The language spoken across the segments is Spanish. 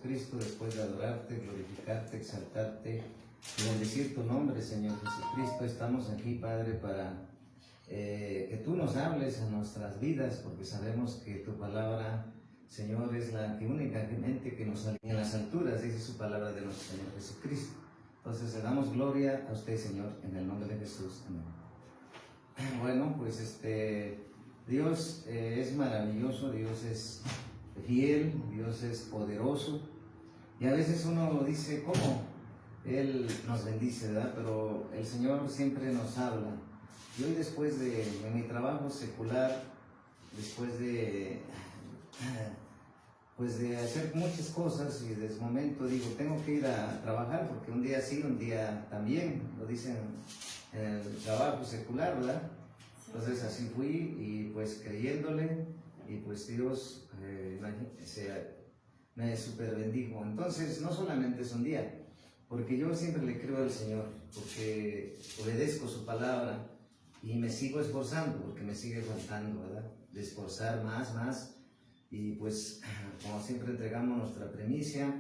Jesucristo, después de adorarte, glorificarte, exaltarte y bendecir tu nombre, Señor Jesucristo, estamos aquí, Padre, para que tú nos hables a nuestras vidas, porque sabemos que tu palabra, Señor, es la que únicamente que nos alinea en las alturas, dice su palabra de nuestro Señor Jesucristo. Entonces le damos gloria a usted, Señor, en el nombre de Jesús. Amén. Bueno, pues Dios es maravilloso, Dios es fiel, Dios es poderoso, y a veces uno dice, ¿cómo? Él nos bendice, ¿verdad? Pero el Señor siempre nos habla. Y hoy, después de mi trabajo secular, después de hacer muchas cosas, y desde el momento digo, tengo que ir a trabajar, porque un día sí, un día también, lo dicen en el trabajo secular, ¿verdad? Entonces así fui, y pues creyéndole, y pues Dios me super bendijo. Entonces no solamente es un día, porque yo siempre le creo al Señor, porque obedezco su palabra y me sigo esforzando, porque me sigue faltando, ¿verdad? De esforzar más, y pues como siempre entregamos nuestra primicia,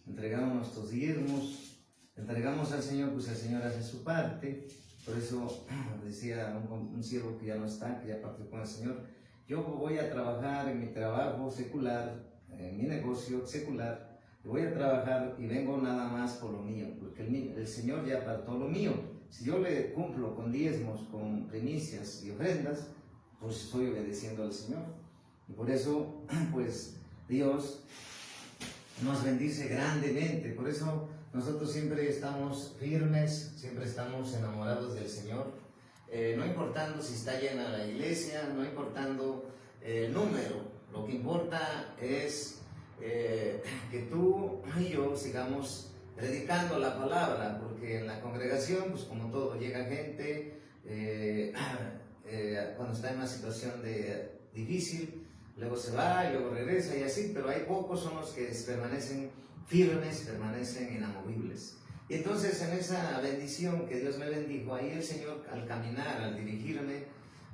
entregamos nuestros diezmos, entregamos al Señor, pues el Señor hace su parte. Por eso decía un siervo que ya no está, que ya partió con el Señor, yo voy a trabajar en mi trabajo secular, en mi negocio secular, voy a trabajar y vengo nada más por lo mío, porque el Señor ya apartó lo mío. Si yo le cumplo con diezmos, con primicias y ofrendas, pues estoy obedeciendo al Señor. Y por eso, pues Dios nos bendice grandemente. Por eso nosotros siempre estamos firmes, siempre estamos enamorados del Señor. No importando si está llena la iglesia, no importando el número, lo que importa es que tú y yo sigamos predicando la palabra, porque en la congregación, pues como todo, llega gente cuando está en una situación difícil, luego se va y luego regresa y así, pero hay pocos son los que permanecen firmes, permanecen inamovibles. Y entonces en esa bendición que Dios me bendijo, ahí el Señor, al caminar, al dirigirme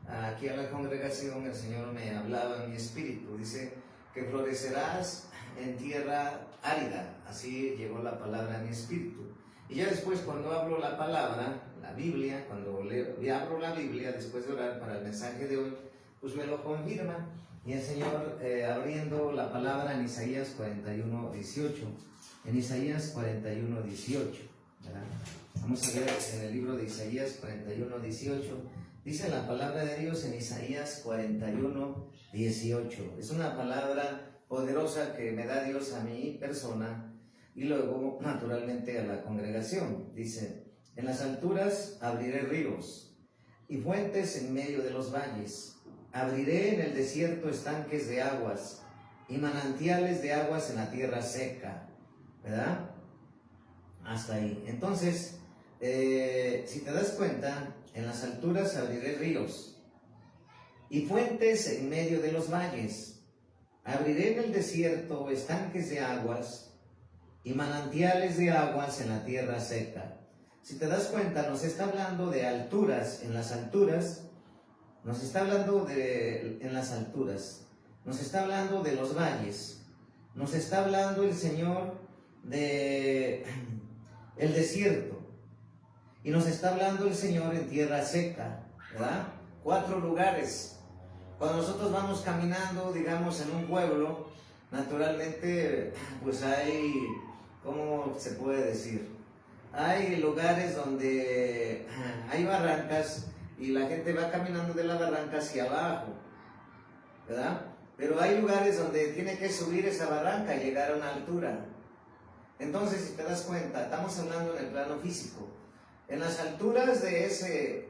aquí a la congregación, el Señor me hablaba en mi espíritu, dice que florecerás en tierra árida. Así llegó la palabra a mi espíritu. Y ya después, cuando hablo la palabra, la Biblia, cuando abro la Biblia después de orar para el mensaje de hoy, pues me lo confirma. Y el Señor abriendo la palabra en Isaías 41:18. En Isaías 41:18, ¿verdad? Vamos a ver en el libro de Isaías 41:18. Dice la palabra de Dios en Isaías 41:18. Es una palabra poderosa que me da Dios a mi persona y luego naturalmente a la congregación. Dice: en las alturas abriré ríos y fuentes en medio de los valles. Abriré en el desierto estanques de aguas y manantiales de aguas en la tierra seca, ¿verdad? Hasta ahí. Entonces, si te das cuenta, en las alturas abriré ríos y fuentes en medio de los valles. Abriré en el desierto estanques de aguas y manantiales de aguas en la tierra seca. Si te das cuenta, nos está hablando de alturas. En las alturas nos está hablando en las alturas, nos está hablando de los valles, nos está hablando el Señor de el desierto, y nos está hablando el Señor en tierra seca, ¿verdad? 4 lugares. Cuando nosotros vamos caminando, digamos, en un pueblo, naturalmente, pues hay, ¿cómo se puede decir? Hay lugares donde hay barrancas, y la gente va caminando de la barranca hacia abajo, ¿verdad? Pero hay lugares donde tiene que subir esa barranca y llegar a una altura. Entonces, si te das cuenta, estamos hablando en el plano físico. En las alturas de ese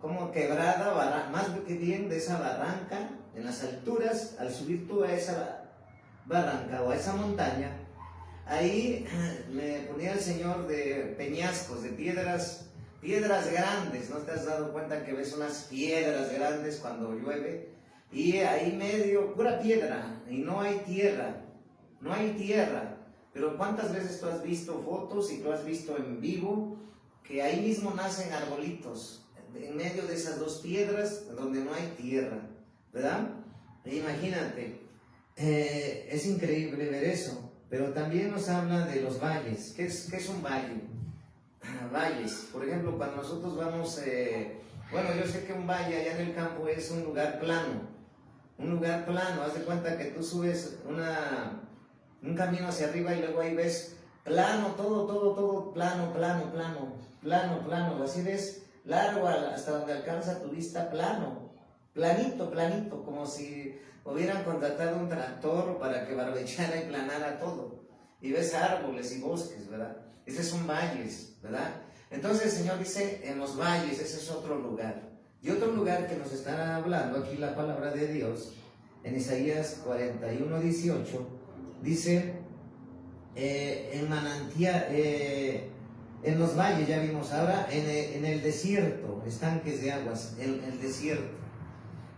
como quebrada, más que bien de esa barranca, en las alturas, al subir tú a esa barranca o a esa montaña, ahí me ponía el Señor de peñascos, de piedras grandes. ¿No te has dado cuenta que ves unas piedras grandes cuando llueve? Y ahí medio, pura piedra, y no hay tierra, no hay tierra. Pero ¿cuántas veces tú has visto fotos y tú has visto en vivo que ahí mismo nacen arbolitos, en medio de esas 2 piedras donde no hay tierra, ¿verdad? E imagínate, Es increíble ver eso, pero también nos habla de los valles. ¿Qué es un valle? Valles, por ejemplo, cuando nosotros vamos, bueno, yo sé que un valle allá en el campo es un lugar plano, haz de cuenta que tú subes un camino hacia arriba y luego ahí ves plano, todo plano, así ves largo hasta donde alcanza tu vista plano, planito, como si hubieran contratado un tractor para que barbechara y planara todo. Y ves árboles y bosques, ¿verdad? Esos son valles, ¿verdad? Entonces el Señor dice, en los valles, ese es otro lugar. Y otro lugar que nos está hablando aquí la palabra de Dios, en Isaías 41:18, dice, en los valles, ya vimos ahora, en el desierto, estanques de aguas, en el desierto.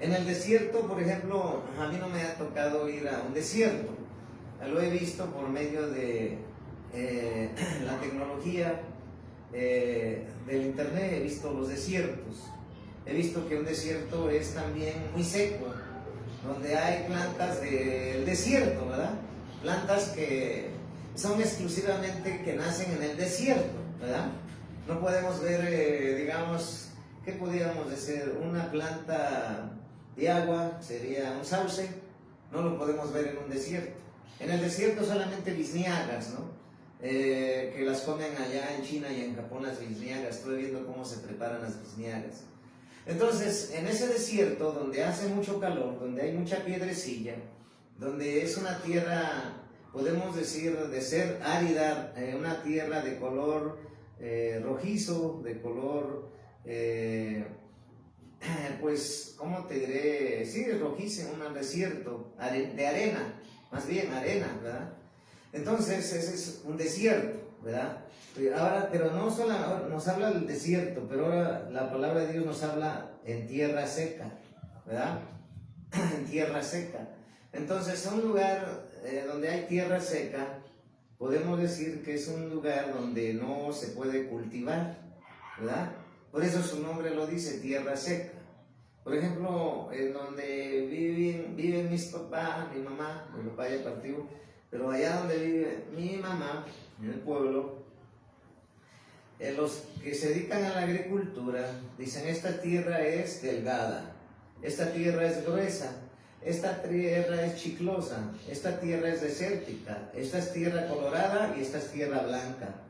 En el desierto, por ejemplo, a mí no me ha tocado ir a un desierto, lo he visto por medio de la tecnología del internet, he visto los desiertos. He visto que un desierto es también muy seco, donde hay plantas del desierto, ¿verdad? Plantas que son exclusivamente que nacen en el desierto, ¿verdad? No podemos ver, digamos, ¿qué podríamos decir? Una planta de agua sería un sauce, no lo podemos ver en un desierto. En el desierto solamente bizniagas, ¿no? Que las comen allá en China y en Japón, las bizniagas. Estoy viendo cómo se preparan las bizniagas. Entonces, en ese desierto donde hace mucho calor, donde hay mucha piedrecilla, donde es una tierra, podemos decir, de ser árida, una tierra de color rojizo, de color, pues, ¿cómo te diré? Sí, rojizo, un desierto, de arena, más bien arena, ¿verdad? Entonces, ese es un desierto, ¿verdad? Ahora, pero no solo nos habla del desierto, pero ahora la palabra de Dios nos habla en tierra seca, ¿verdad? En tierra seca. Entonces, un lugar donde hay tierra seca, podemos decir que es un lugar donde no se puede cultivar, ¿verdad? Por eso su nombre lo dice, tierra seca. Por ejemplo, en donde viven mis papás, mi mamá, mi papá ya partió, pero allá donde vive mi mamá, en el pueblo, los que se dedican a la agricultura dicen, esta tierra es delgada, esta tierra es gruesa, esta tierra es chiclosa, esta tierra es desértica, esta es tierra colorada y esta es tierra blanca.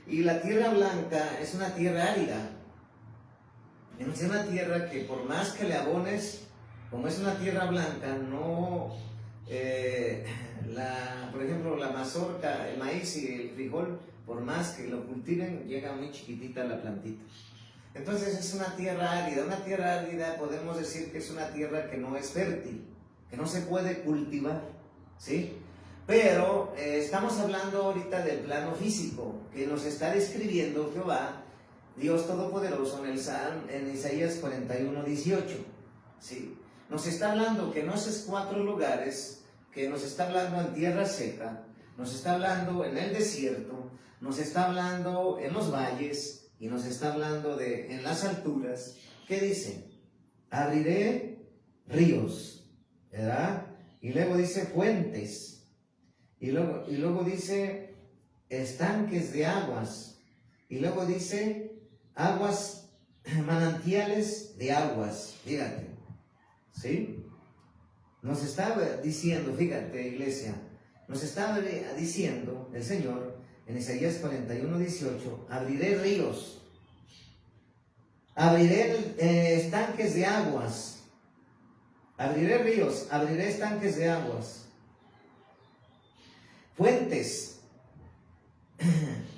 Y la tierra blanca es una tierra árida, es una tierra que por más que le abones, como es una tierra blanca, no... por ejemplo, la mazorca, el maíz y el frijol, por más que lo cultiven, llega muy chiquitita la plantita. Entonces es una tierra árida. Una tierra árida podemos decir que es una tierra que no es fértil, que no se puede cultivar, ¿sí? Pero estamos hablando ahorita del plano físico, que nos está describiendo Jehová, Dios Todopoderoso, en Isaías 41:18, ¿sí? Nos está hablando que en esos 4 lugares, que nos está hablando en tierra seca, nos está hablando en el desierto, nos está hablando en los valles y nos está hablando en las alturas. ¿Qué dice? Abriré ríos, ¿verdad? Y luego dice fuentes, y luego dice estanques de aguas, y luego dice aguas, manantiales de aguas, fíjate, ¿sí? Nos está diciendo, fíjate, iglesia, nos está diciendo el Señor en Isaías 41:18, abriré ríos, abriré estanques de aguas, abriré ríos, abriré estanques de aguas, fuentes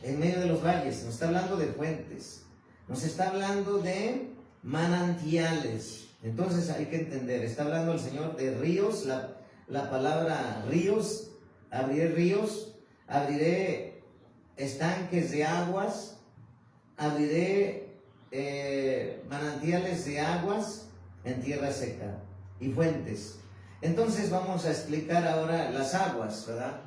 en medio de los valles. Nos está hablando de fuentes, nos está hablando de manantiales. Entonces hay que entender, está hablando el Señor de ríos, la palabra ríos, abriré estanques de aguas, abriré manantiales de aguas en tierra seca y fuentes. Entonces vamos a explicar ahora las aguas, ¿verdad?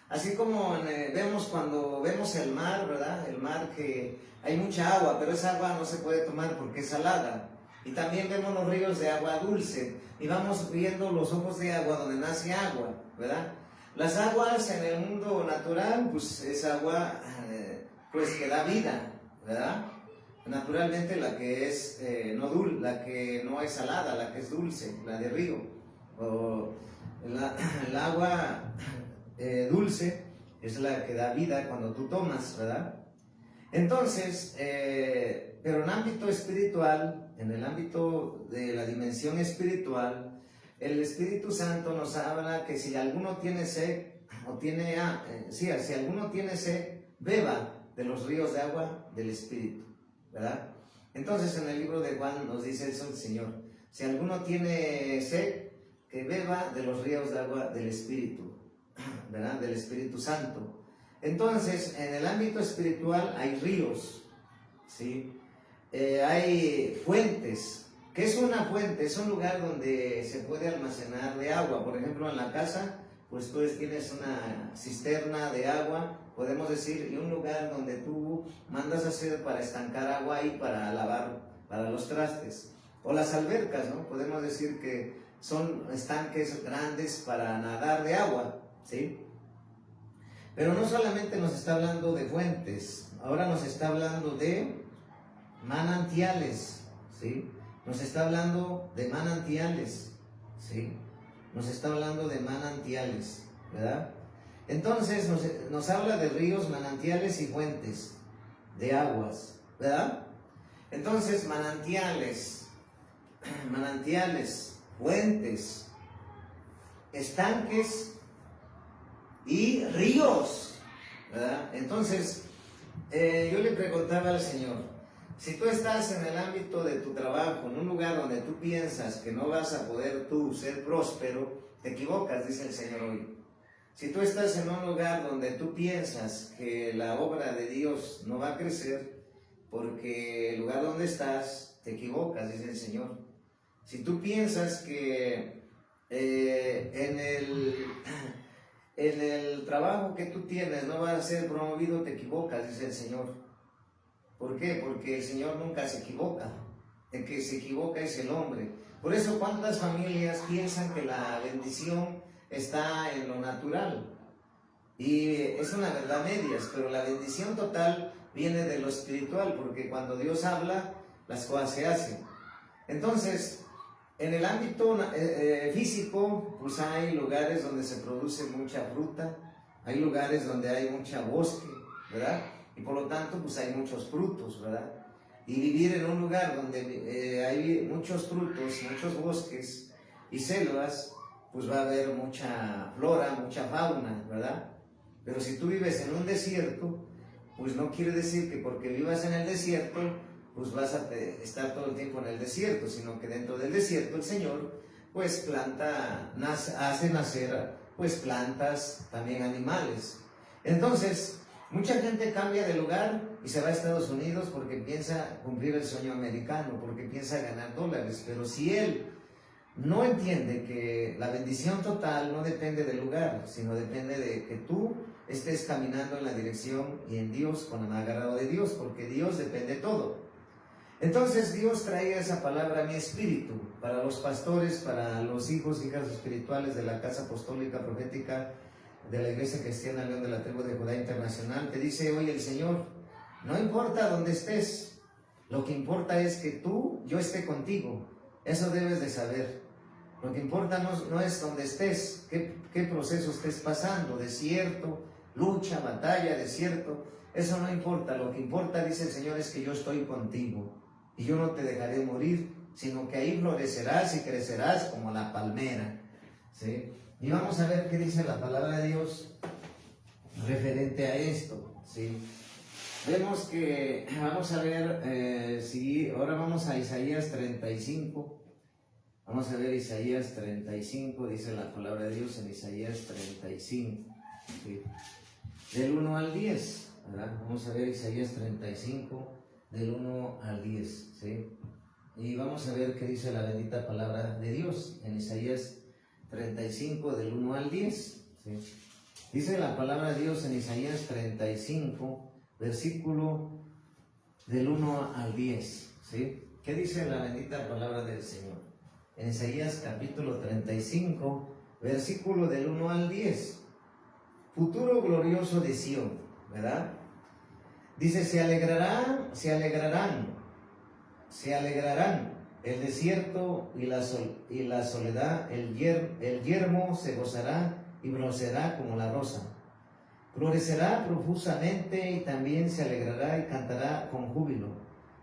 Así como vemos cuando vemos el mar, ¿verdad? El mar, que hay mucha agua, pero esa agua no se puede tomar porque es salada. Y también vemos los ríos de agua dulce. Y vamos viendo los ojos de agua donde nace agua, ¿verdad? Las aguas en el mundo natural, pues es agua pues que da vida, ¿verdad? Naturalmente la que es la que no es salada, la que es dulce, la de río. O el agua dulce es la que da vida cuando tú tomas, ¿verdad? Entonces, pero en ámbito espiritual, en el ámbito de la dimensión espiritual, el Espíritu Santo nos habla que si alguno tiene sed, si alguno tiene sed, beba de los ríos de agua del Espíritu, ¿verdad? Entonces en el libro de Juan nos dice eso el Señor: si alguno tiene sed, que beba de los ríos de agua del Espíritu, ¿verdad? Del Espíritu Santo. Entonces en el ámbito espiritual hay ríos, ¿sí? Hay fuentes. ¿Qué es una fuente? Es un lugar donde se puede almacenar de agua. Por ejemplo, en la casa, pues tú tienes una cisterna de agua, podemos decir, y un lugar donde tú mandas a hacer para estancar agua ahí para lavar, para los trastes. O las albercas, ¿no? Podemos decir que son estanques grandes para nadar de agua, ¿sí? Pero no solamente nos está hablando de fuentes, ahora nos está hablando de manantiales, ¿sí? Nos está hablando de manantiales, ¿sí? Nos está hablando de manantiales, ¿verdad? Entonces nos habla de ríos, manantiales y fuentes de aguas, ¿verdad? Entonces manantiales, fuentes, estanques y ríos, ¿verdad? Entonces yo le preguntaba al Señor: si tú estás en el ámbito de tu trabajo, en un lugar donde tú piensas que no vas a poder tú ser próspero, te equivocas, dice el Señor hoy. Si tú estás en un lugar donde tú piensas que la obra de Dios no va a crecer, porque el lugar donde estás, te equivocas, dice el Señor. Si tú piensas que en el trabajo que tú tienes no va a ser promovido, te equivocas, dice el Señor. ¿Por qué? Porque el Señor nunca se equivoca. El que se equivoca es el hombre. Por eso, ¿cuántas familias piensan que la bendición está en lo natural? Y es una verdad medias, pero la bendición total viene de lo espiritual, porque cuando Dios habla, las cosas se hacen. Entonces, en el ámbito físico, pues hay lugares donde se produce mucha fruta, hay lugares donde hay mucha bosque, ¿verdad? Y por lo tanto, pues hay muchos frutos, ¿verdad? Y vivir en un lugar donde hay muchos frutos, muchos bosques y selvas, pues va a haber mucha flora, mucha fauna, ¿verdad? Pero si tú vives en un desierto, pues no quiere decir que porque vivas en el desierto, pues vas a estar todo el tiempo en el desierto, sino que dentro del desierto el Señor, pues hace nacer, pues plantas, también animales. Entonces, mucha gente cambia de lugar y se va a Estados Unidos porque piensa cumplir el sueño americano, porque piensa ganar dólares. Pero si él no entiende que la bendición total no depende del lugar, sino depende de que tú estés caminando en la dirección y en Dios, con el agrado de Dios, porque Dios depende de todo. Entonces Dios traía esa palabra a mi espíritu, para los pastores, para los hijos, hijas espirituales de la Casa Apostólica Profética de la Iglesia Cristiana León de la Tribu de Judá Internacional. Te dice hoy el Señor: no importa dónde estés, lo que importa es que yo esté contigo. Eso debes de saber. Lo que importa no es dónde estés, qué proceso estés pasando, desierto, lucha, batalla, desierto. Eso no importa. Lo que importa, dice el Señor, es que yo estoy contigo y yo no te dejaré morir, sino que ahí florecerás y crecerás como la palmera, ¿sí? Y vamos a ver qué dice la palabra de Dios referente a esto, ¿sí? Vemos que, vamos a ver, ahora vamos a Isaías 35. Vamos a ver Isaías 35, dice la palabra de Dios en Isaías 35, ¿sí? Del 1 al 10, ¿verdad? Vamos a ver Isaías 35, del 1 al 10, ¿sí? Y vamos a ver qué dice la bendita palabra de Dios en Isaías 35, del 1 al 10, ¿sí? Dice la palabra de Dios en Isaías 35, versículo del 1 al 10, ¿sí? ¿Qué dice la bendita palabra del Señor? En Isaías capítulo 35, versículo del 1 al 10. Futuro glorioso de Sión, ¿verdad? Dice, se alegrarán el desierto y la soledad, el yermo se gozará y florecerá como la rosa. Florecerá profusamente y también se alegrará y cantará con júbilo.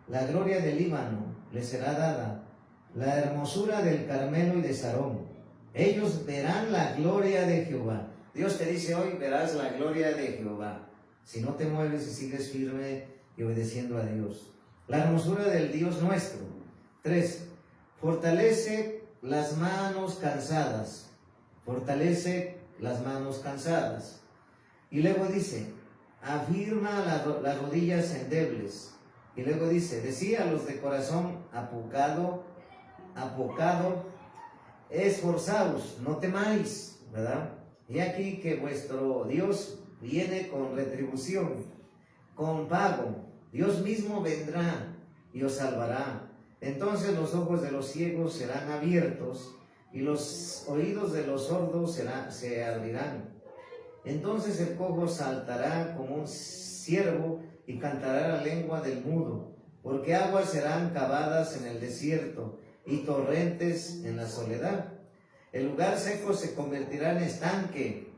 La gloria del Líbano le será dada, la hermosura del Carmelo y de Sarón. Ellos verán la gloria de Jehová. Dios te dice hoy, verás la gloria de Jehová. Si no te mueves y sigues firme y obedeciendo a Dios. La hermosura del Dios nuestro. 3. Fortalece las manos cansadas. Fortalece las manos cansadas. Y luego dice, afirma las rodillas endebles. Y luego dice, decía a los de corazón apocado, esforzaos, no temáis, ¿verdad? Y aquí que vuestro Dios viene con retribución, con pago. Dios mismo vendrá y os salvará. Entonces los ojos de los ciegos serán abiertos y los oídos de los sordos se abrirán. Entonces el cojo saltará como un ciervo y cantará la lengua del mudo, porque aguas serán cavadas en el desierto y torrentes en la soledad. El lugar seco se convertirá en estanque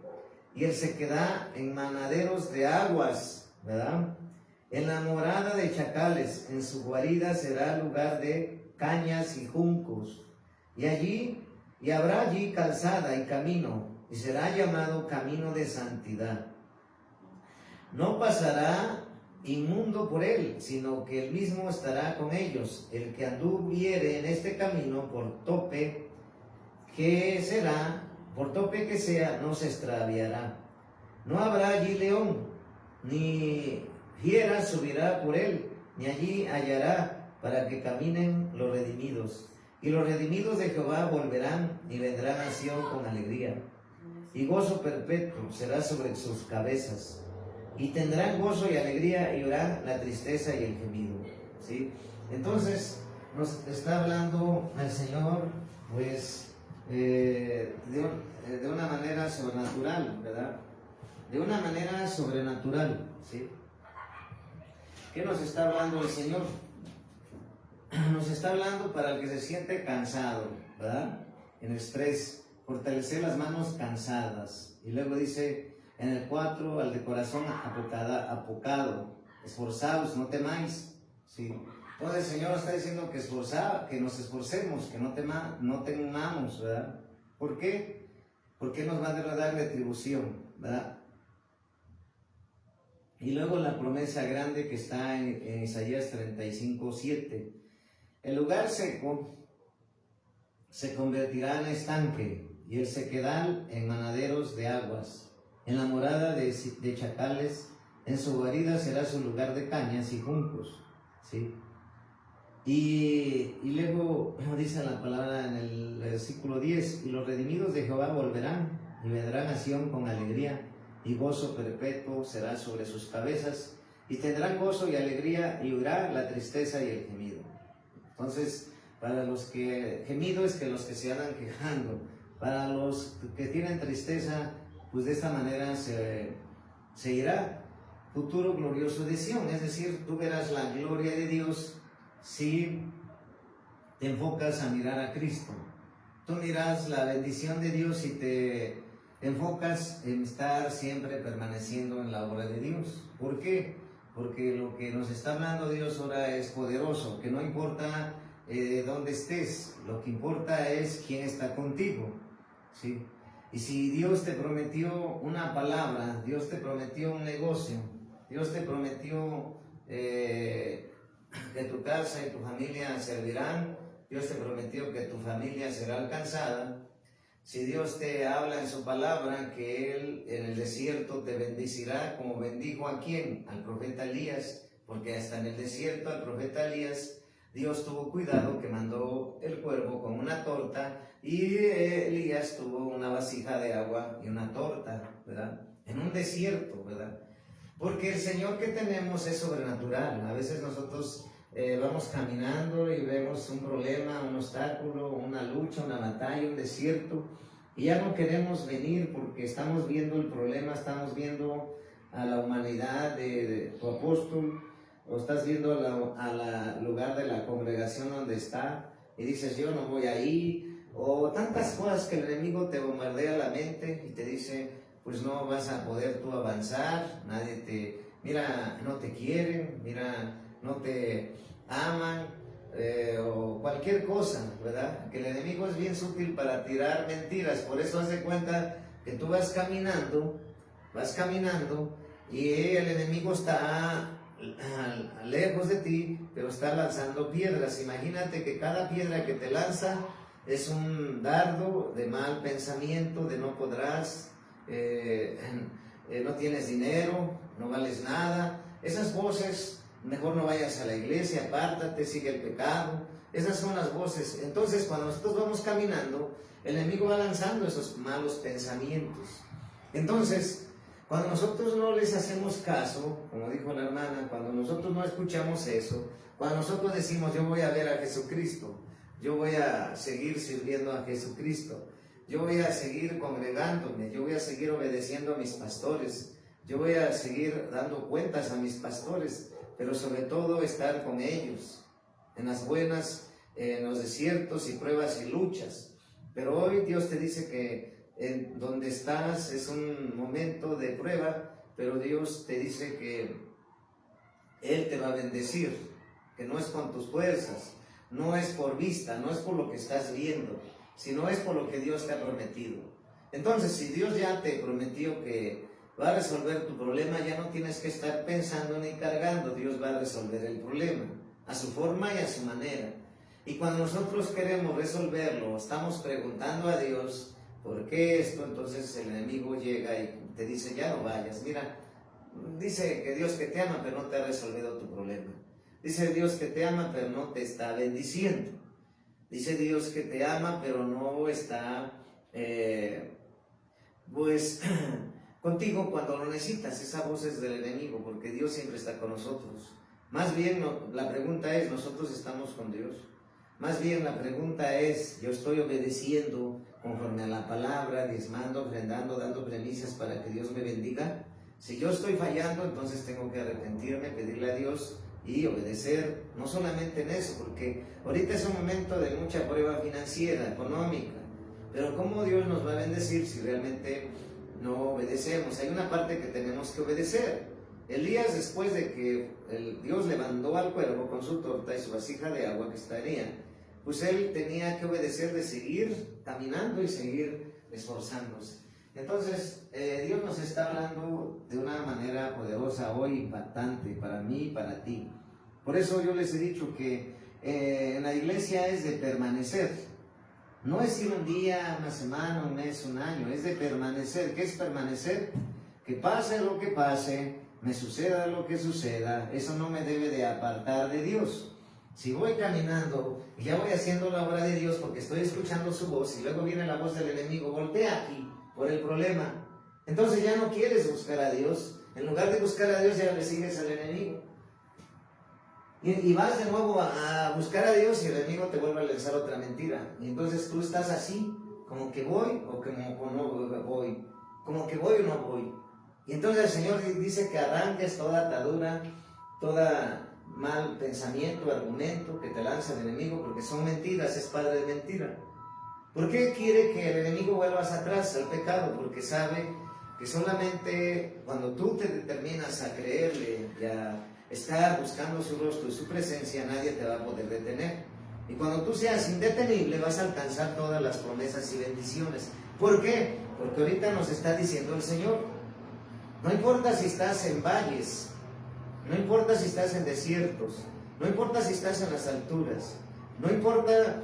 y el sequedad en manaderos de aguas, ¿verdad? En la morada de chacales, en su guarida será lugar de cañas y juncos, y habrá allí calzada y camino, y será llamado camino de santidad. No pasará inmundo por él, sino que él mismo estará con ellos. El que anduviere en este camino, por tope que sea, no se extraviará. No habrá allí león, ni fiera subirá por él, ni allí hallará para que caminen los redimidos. Y los redimidos de Jehová volverán y vendrán a Sión con alegría. Y gozo perpetuo será sobre sus cabezas. Y tendrán gozo y alegría y oirán la tristeza y el gemido. ¿Sí? Entonces nos está hablando el Señor, pues, de una manera sobrenatural, ¿verdad? De una manera sobrenatural, ¿sí? ¿Qué nos está hablando el Señor? Nos está hablando para el que se siente cansado, ¿verdad? En el 3, fortalecer las manos cansadas. Y luego dice en el 4, al de corazón apocado, esforzaos, no temáis, ¿sí? Entonces el Señor está diciendo que nos esforcemos, que no temamos, ¿verdad? ¿Por qué? Porque nos va a dar retribución, ¿verdad? Y luego la promesa grande que está en Isaías 35:7. El lugar seco se convertirá en estanque y el sequedal en manaderos de aguas. En la morada de chacales, en su guarida será su lugar de cañas y juncos, ¿sí? Y luego dice la palabra en el versículo 10, y los redimidos de Jehová volverán y vendrán a Sión con alegría, y gozo perpetuo será sobre sus cabezas, y tendrán gozo y alegría, y huirá la tristeza y el gemido. Entonces, para los que gemido es que los que se andan quejando, para los que tienen tristeza, pues de esta manera se irá. Futuro glorioso de Sión, es decir, tú verás la gloria de Dios si te enfocas a mirar a Cristo. Tú miras la bendición de Dios si te enfocas en estar siempre permaneciendo en la obra de Dios. ¿Por qué? Porque lo que nos está hablando Dios ahora es poderoso, que no importa dónde estés, lo que importa es quién está contigo, ¿sí? Y si Dios te prometió una palabra, Dios te prometió un negocio, Dios te prometió que tu casa y tu familia servirán, Dios te prometió que tu familia será alcanzada. Si Dios te habla en su palabra que Él en el desierto te bendecirá, como bendijo a quién, al profeta Elías, porque hasta en el desierto al profeta Elías Dios tuvo cuidado, que mandó el cuervo con una torta, y Elías tuvo una vasija de agua y una torta, ¿verdad? En un desierto, ¿verdad? Porque el Señor que tenemos es sobrenatural. A veces nosotros vamos caminando y vemos un problema, un obstáculo, una lucha, una batalla, un desierto, y ya no queremos venir porque estamos viendo el problema, estamos viendo a la humanidad de tu apóstol, o estás viendo a la lugar de la congregación donde está, y dices, yo no voy ahí, o tantas cosas que el enemigo te bombardea la mente y te dice, pues no vas a poder tú avanzar, nadie te, mira, no te quieren, mira, no te aman, o cualquier cosa, ¿verdad? Que el enemigo es bien sutil para tirar mentiras. Por eso haz de cuenta que tú vas caminando y el enemigo está lejos de ti, pero está lanzando piedras. Imagínate que cada piedra que te lanza es un dardo de mal pensamiento, de no podrás, no tienes dinero, no vales nada. Esas voces, mejor no vayas a la iglesia, apártate, sigue el pecado. Esas son las voces. Entonces, cuando nosotros vamos caminando, el enemigo va lanzando esos malos pensamientos. Entonces, cuando nosotros no les hacemos caso, como dijo la hermana, cuando nosotros no escuchamos eso, cuando nosotros decimos, yo voy a ver a Jesucristo, yo voy a seguir sirviendo a Jesucristo, yo voy a seguir congregándome, yo voy a seguir obedeciendo a mis pastores, yo voy a seguir dando cuentas a mis pastores, pero sobre todo estar con ellos, en las buenas, en los desiertos y pruebas y luchas. Pero hoy Dios te dice que en donde estás es un momento de prueba, pero Dios te dice que Él te va a bendecir, que no es con tus fuerzas, no es por vista, no es por lo que estás viendo, sino es por lo que Dios te ha prometido. Entonces, si Dios ya te prometió que va a resolver tu problema, ya no tienes que estar pensando ni cargando, Dios va a resolver el problema, a su forma y a su manera. Y cuando nosotros queremos resolverlo, estamos preguntando a Dios, ¿por qué esto? Entonces el enemigo llega y te dice, ya no vayas. Mira, dice que Dios que te ama, pero no te ha resolvido tu problema. Dice Dios que te ama, pero no te está bendiciendo. Dice Dios que te ama, pero no está, contigo cuando lo necesitas. Esa voz es del enemigo, porque Dios siempre está con nosotros. Más bien, la pregunta es, ¿nosotros estamos con Dios? Más bien la pregunta es, ¿yo estoy obedeciendo conforme a la palabra, diezmando, ofrendando, dando premisas para que Dios me bendiga? Si yo estoy fallando, entonces tengo que arrepentirme, pedirle a Dios y obedecer, no solamente en eso, porque ahorita es un momento de mucha prueba financiera, económica, pero ¿cómo Dios nos va a bendecir si realmente no obedecemos? Hay una parte que tenemos que obedecer. Elías, después de que Dios le mandó al cuervo con su torta y su vasija de agua que estaría, pues él tenía que obedecer de seguir caminando y seguir esforzándose. Entonces, Dios nos está hablando de una manera poderosa hoy, impactante para mí y para ti. Por eso yo les he dicho que en la iglesia es de permanecer. No es ir un día, una semana, un mes, un año, es de permanecer. ¿Qué es permanecer? Que pase lo que pase, me suceda lo que suceda, eso no me debe de apartar de Dios. Si voy caminando y ya voy haciendo la obra de Dios porque estoy escuchando su voz y luego viene la voz del enemigo, voltea aquí por el problema, entonces ya no quieres buscar a Dios. En lugar de buscar a Dios ya le sigues al enemigo. Y vas de nuevo a buscar a Dios y el enemigo te vuelve a lanzar otra mentira. Y entonces tú estás así, como que voy o como no voy, como que voy o no voy. Y entonces el Señor dice que arranques toda atadura, toda mal pensamiento, argumento que te lanza el enemigo, porque son mentiras, es padre de mentira. ¿Por qué quiere que el enemigo vuelvas atrás al pecado? Porque sabe que solamente cuando tú te determinas a creerle y a estar buscando su rostro y su presencia, nadie te va a poder detener. Y cuando tú seas indetenible, vas a alcanzar todas las promesas y bendiciones. ¿Por qué? Porque ahorita nos está diciendo el Señor, no importa si estás en valles, no importa si estás en desiertos, no importa si estás en las alturas, no importa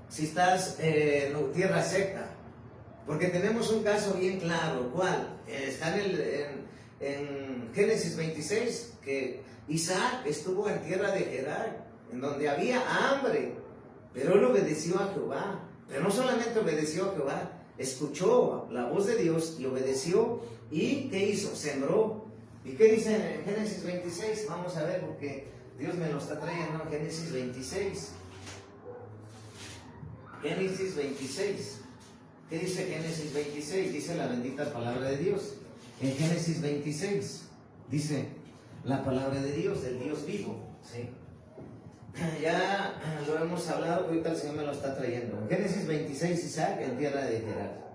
si estás en tierra seca, porque tenemos un caso bien claro. ¿Cuál? Está en Génesis 26, que Isaac estuvo en tierra de Gerar, en donde había hambre, pero él obedeció a Jehová. Pero no solamente obedeció a Jehová, escuchó la voz de Dios y obedeció. ¿Y qué hizo? Sembró. ¿Y qué dice en Génesis 26? Vamos a ver, porque Dios me lo está trayendo en Génesis 26. Génesis 26. ¿Qué dice Génesis 26? Dice la bendita palabra de Dios. En Génesis 26 dice la palabra de Dios, del Dios vivo. ¿Sí? Ya lo hemos hablado, ahorita el Señor me lo está trayendo. En Génesis 26, Isaac en tierra de Gerar.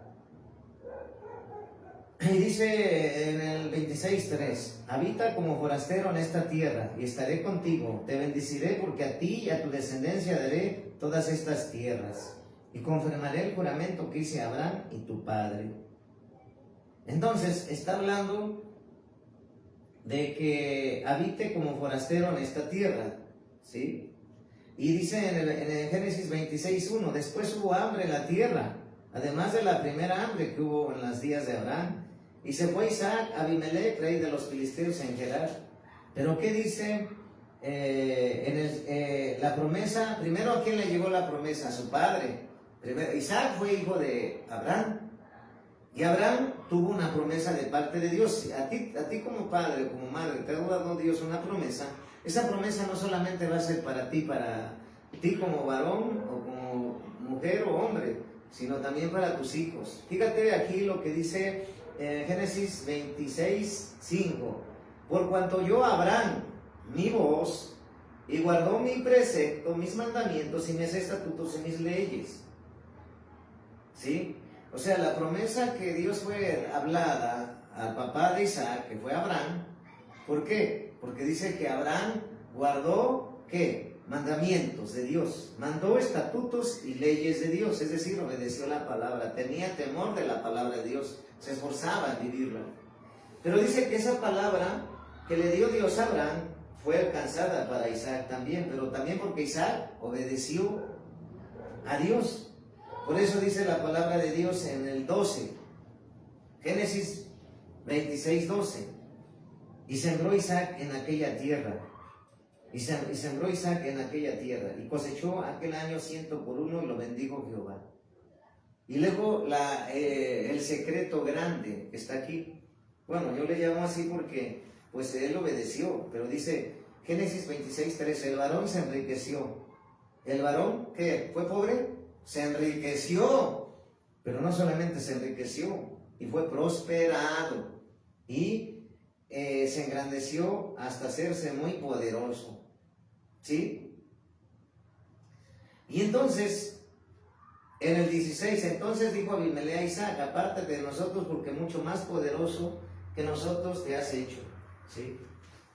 Y dice en el 26:3: habita como forastero en esta tierra, y estaré contigo, te bendeciré porque a ti y a tu descendencia daré todas estas tierras, y confirmaré el juramento que hice a Abraham y tu padre. Entonces está hablando de que habite como forastero en esta tierra, ¿sí? Y dice en el Génesis 26:1: después hubo hambre en la tierra, además de la primera hambre que hubo en los días de Abraham. Y se fue Isaac a Abimelech, rey de los filisteos, en Gerar. Pero ¿qué dice la promesa? Primero, ¿a quién le llegó la promesa? A su padre. Primero, Isaac fue hijo de Abraham. Y Abraham tuvo una promesa de parte de Dios. A ti como padre, como madre, te ha dado Dios una promesa. Esa promesa no solamente va a ser para ti como varón o como mujer o hombre, sino también para tus hijos. Fíjate aquí lo que dice Génesis 26:5: por cuanto yo a Abraham, mi voz, y guardó mi precepto, mis mandamientos y mis estatutos y mis leyes. ¿Sí? O sea, la promesa que Dios fue hablada al papá de Isaac, que fue Abraham. ¿Por qué? Porque dice que Abraham guardó, ¿qué? Mandamientos de Dios, mandó estatutos y leyes de Dios, es decir, obedeció la palabra, tenía temor de la palabra de Dios, se esforzaba en vivirla. Pero dice que esa palabra que le dio Dios a Abraham fue alcanzada para Isaac también, pero también porque Isaac obedeció a Dios. Por eso dice la palabra de Dios en el 12, Génesis 26:12: y sembró Isaac en aquella tierra. Y sembró Isaac en aquella tierra, y cosechó aquel año 100 por 1, y lo bendijo Jehová. Y luego el secreto grande que está aquí. Bueno, yo le llamo así porque pues él obedeció, pero dice Génesis 26:13: el varón se enriqueció. ¿El varón qué? ¿Fue pobre? Se enriqueció, pero no solamente se enriqueció, y fue prosperado, y se engrandeció hasta hacerse muy poderoso. ¿Sí? Y entonces, en el 16, entonces dijo Abimelech a Isaac: apártate de nosotros, porque mucho más poderoso que nosotros te has hecho. ¿Sí?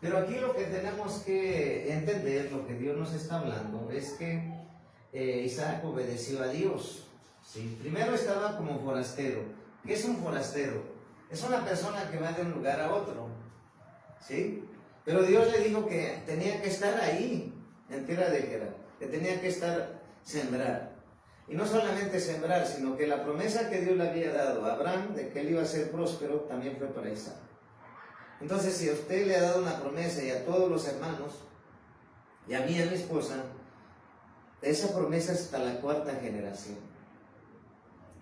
Pero aquí lo que tenemos que entender, lo que Dios nos está hablando, es que Isaac obedeció a Dios. ¿Sí? Primero estaba como forastero. ¿Qué es un forastero? Es una persona que va de un lugar a otro. ¿Sí? Pero Dios le dijo que tenía que estar ahí, en tierra de Gerar, que tenía que sembrar. Y no solamente sembrar, sino que la promesa que Dios le había dado a Abraham de que él iba a ser próspero también fue para Isaac. Entonces, si a usted le ha dado una promesa, y a todos los hermanos, y a mí y a mi esposa, esa promesa es hasta la 4ª generación.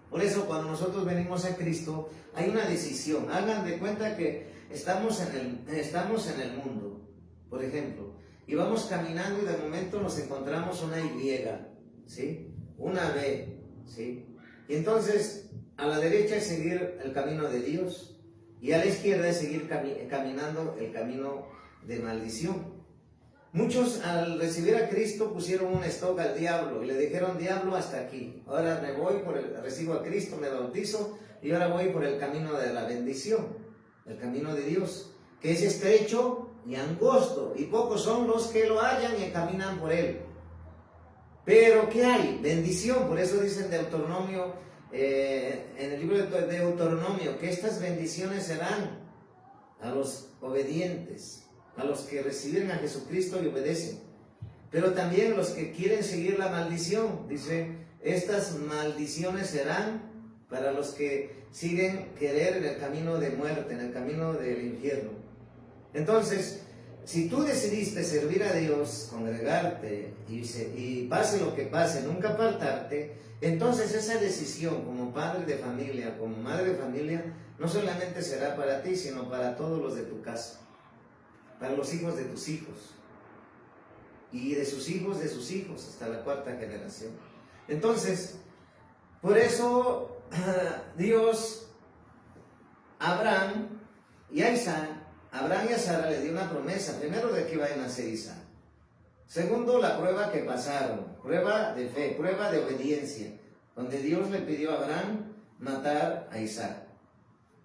Por eso, cuando nosotros venimos a Cristo, hay una decisión. Hagan de cuenta que estamos en el mundo, por ejemplo, y vamos caminando, y de momento nos encontramos una Y, ¿sí? Una B, ¿sí? Y entonces, a la derecha es seguir el camino de Dios, y a la izquierda es seguir caminando el camino de maldición. Muchos, al recibir a Cristo, pusieron un stop al diablo y le dijeron: diablo, hasta aquí. Ahora me voy recibo a Cristo, me bautizo, y ahora voy por el camino de la bendición, el camino de Dios, que es estrecho y angosto, y pocos son los que lo hallan y caminan por él. Pero ¿qué hay? Bendición. Por eso dice en Deuteronomio, en el libro de Deuteronomio, que estas bendiciones serán a los obedientes, a los que reciben a Jesucristo y obedecen. Pero también los que quieren seguir la maldición, dice: estas maldiciones serán para los que siguen querer en el camino de muerte, en el camino del infierno. Entonces, si tú decidiste servir a Dios, congregarte y pase lo que pase, nunca apartarte, entonces esa decisión como padre de familia, como madre de familia, no solamente será para ti, sino para todos los de tu casa, para los hijos de tus hijos. y de sus hijos, hasta la cuarta generación. Entonces, por eso Dios a Abraham y a Isaac, Abraham y a Sara le dio una promesa, primero de que iba a nacer Isaac. Segundo, la prueba que pasaron, prueba de fe, prueba de obediencia, donde Dios le pidió a Abraham matar a Isaac.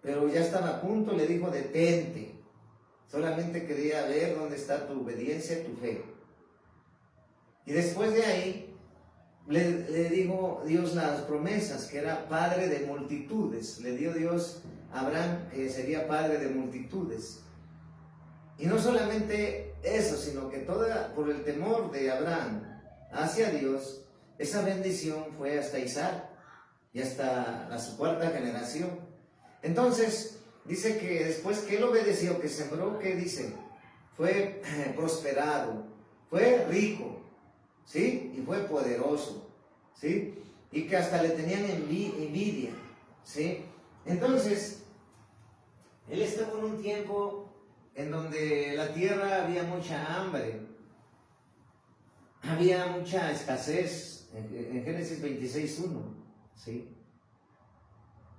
Pero ya estaba a punto, le dijo, detente. Solamente quería ver dónde está tu obediencia, tu fe. Y después de ahí, le dijo Dios las promesas, que era padre de multitudes. Le dio Dios a Abraham que sería padre de multitudes. Y no solamente eso, sino que por el temor de Abraham hacia Dios, esa bendición fue hasta Isaac y hasta su cuarta generación. Entonces, dice que después que él obedeció, que sembró, ¿qué dice? Fue prosperado, fue rico, ¿sí? Y fue poderoso, ¿sí? Y que hasta le tenían envidia, ¿sí? Entonces, él estuvo en un tiempo en donde la tierra había mucha hambre, había mucha escasez, en Génesis 26:1, ¿sí?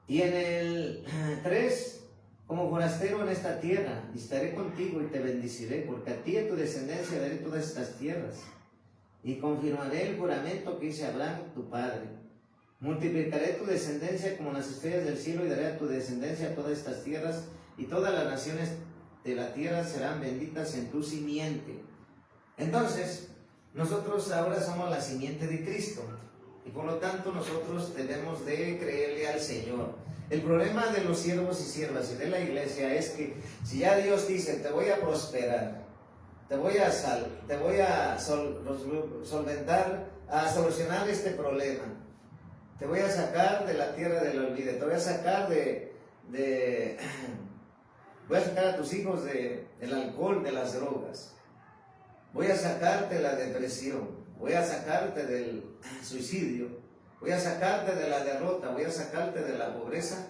Y en el 3, como forastero en esta tierra, y estaré contigo y te bendeciré, porque a ti y a tu descendencia daré todas estas tierras, y confirmaré el juramento que hice a Abraham, tu padre. Multiplicaré tu descendencia como las estrellas del cielo, y daré a tu descendencia todas estas tierras, y todas las naciones de la tierra serán benditas en tu simiente. Entonces, nosotros ahora somos la simiente de Cristo, y por lo tanto nosotros debemos de creerle al Señor. El problema de los siervos y siervas y de la iglesia es que si ya Dios dice, te voy a prosperar, te voy a solventar, a solucionar este problema, te voy a sacar de la tierra del olvido, te voy a sacar voy a sacar a tus hijos del alcohol, de las drogas, voy a sacarte de la depresión, voy a sacarte del suicidio, voy a sacarte de la derrota, voy a sacarte de la pobreza.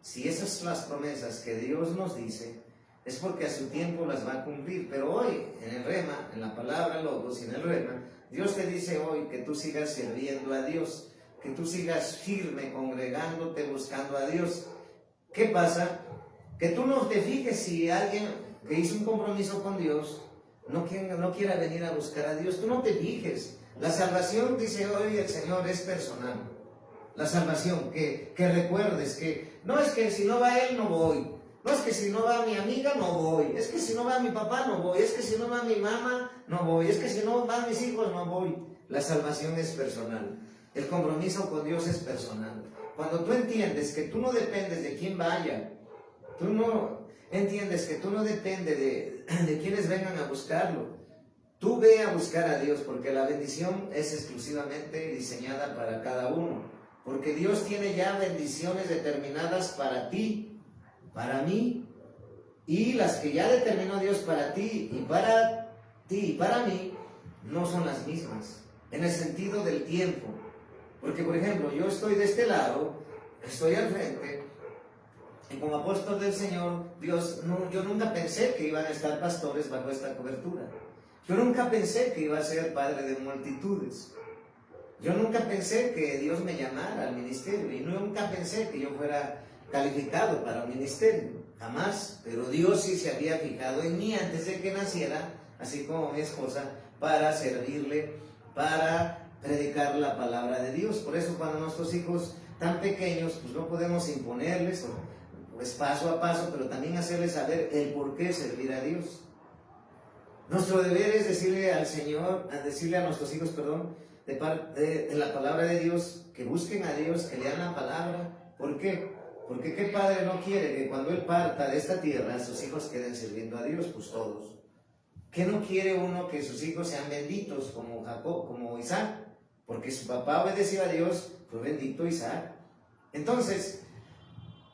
Si esas son las promesas que Dios nos dice, es porque a su tiempo las va a cumplir. Pero hoy, en el rema, en la palabra logos y en el rema, Dios te dice hoy que tú sigas sirviendo a Dios, que tú sigas firme, congregándote, buscando a Dios. ¿Qué pasa? Que tú no te fijes si alguien que hizo un compromiso con Dios no quiera venir a buscar a Dios. Tú no te fijes. La salvación, dice hoy el Señor, es personal. La salvación, que recuerdes que no es que si no va él no voy, no es que si no va mi amiga no voy, es que si no va mi papá no voy, es que si no va mi mamá no voy, es que si no van mis hijos no voy. La salvación es personal. El compromiso con Dios es personal. Cuando tú entiendes que tú no dependes de quién vaya, tú no entiendes que tú no dependes de quienes vengan a buscarlo, tú ve a buscar a Dios, porque la bendición es exclusivamente diseñada para cada uno. Porque Dios tiene ya bendiciones determinadas para ti, para mí, y las que ya determinó Dios para ti y para mí, no son las mismas, en el sentido del tiempo. Porque, por ejemplo, yo estoy de este lado, estoy al frente, y como apóstol del Señor, yo nunca pensé que iban a estar pastores bajo esta cobertura. Yo nunca pensé que iba a ser padre de multitudes. Yo nunca pensé que Dios me llamara al ministerio, y nunca pensé que yo fuera calificado para un ministerio, jamás. Pero Dios sí se había fijado en mí antes de que naciera, así como mi esposa, para servirle, para predicar la palabra de Dios. Por eso cuando nuestros hijos tan pequeños, pues no podemos imponerles, pues paso a paso, pero también hacerles saber el por qué servir a Dios. Nuestro deber es decirle al Señor, decirle a nuestros hijos, de parte de la palabra de Dios, que busquen a Dios, que lean la palabra. ¿Por qué? Porque qué padre no quiere que cuando Él parta de esta tierra, sus hijos queden sirviendo a Dios, pues todos. ¿Qué no quiere uno que sus hijos sean benditos como Jacob, como Isaac? Porque su papá obedeció a Dios, fue bendito Isaac. Entonces,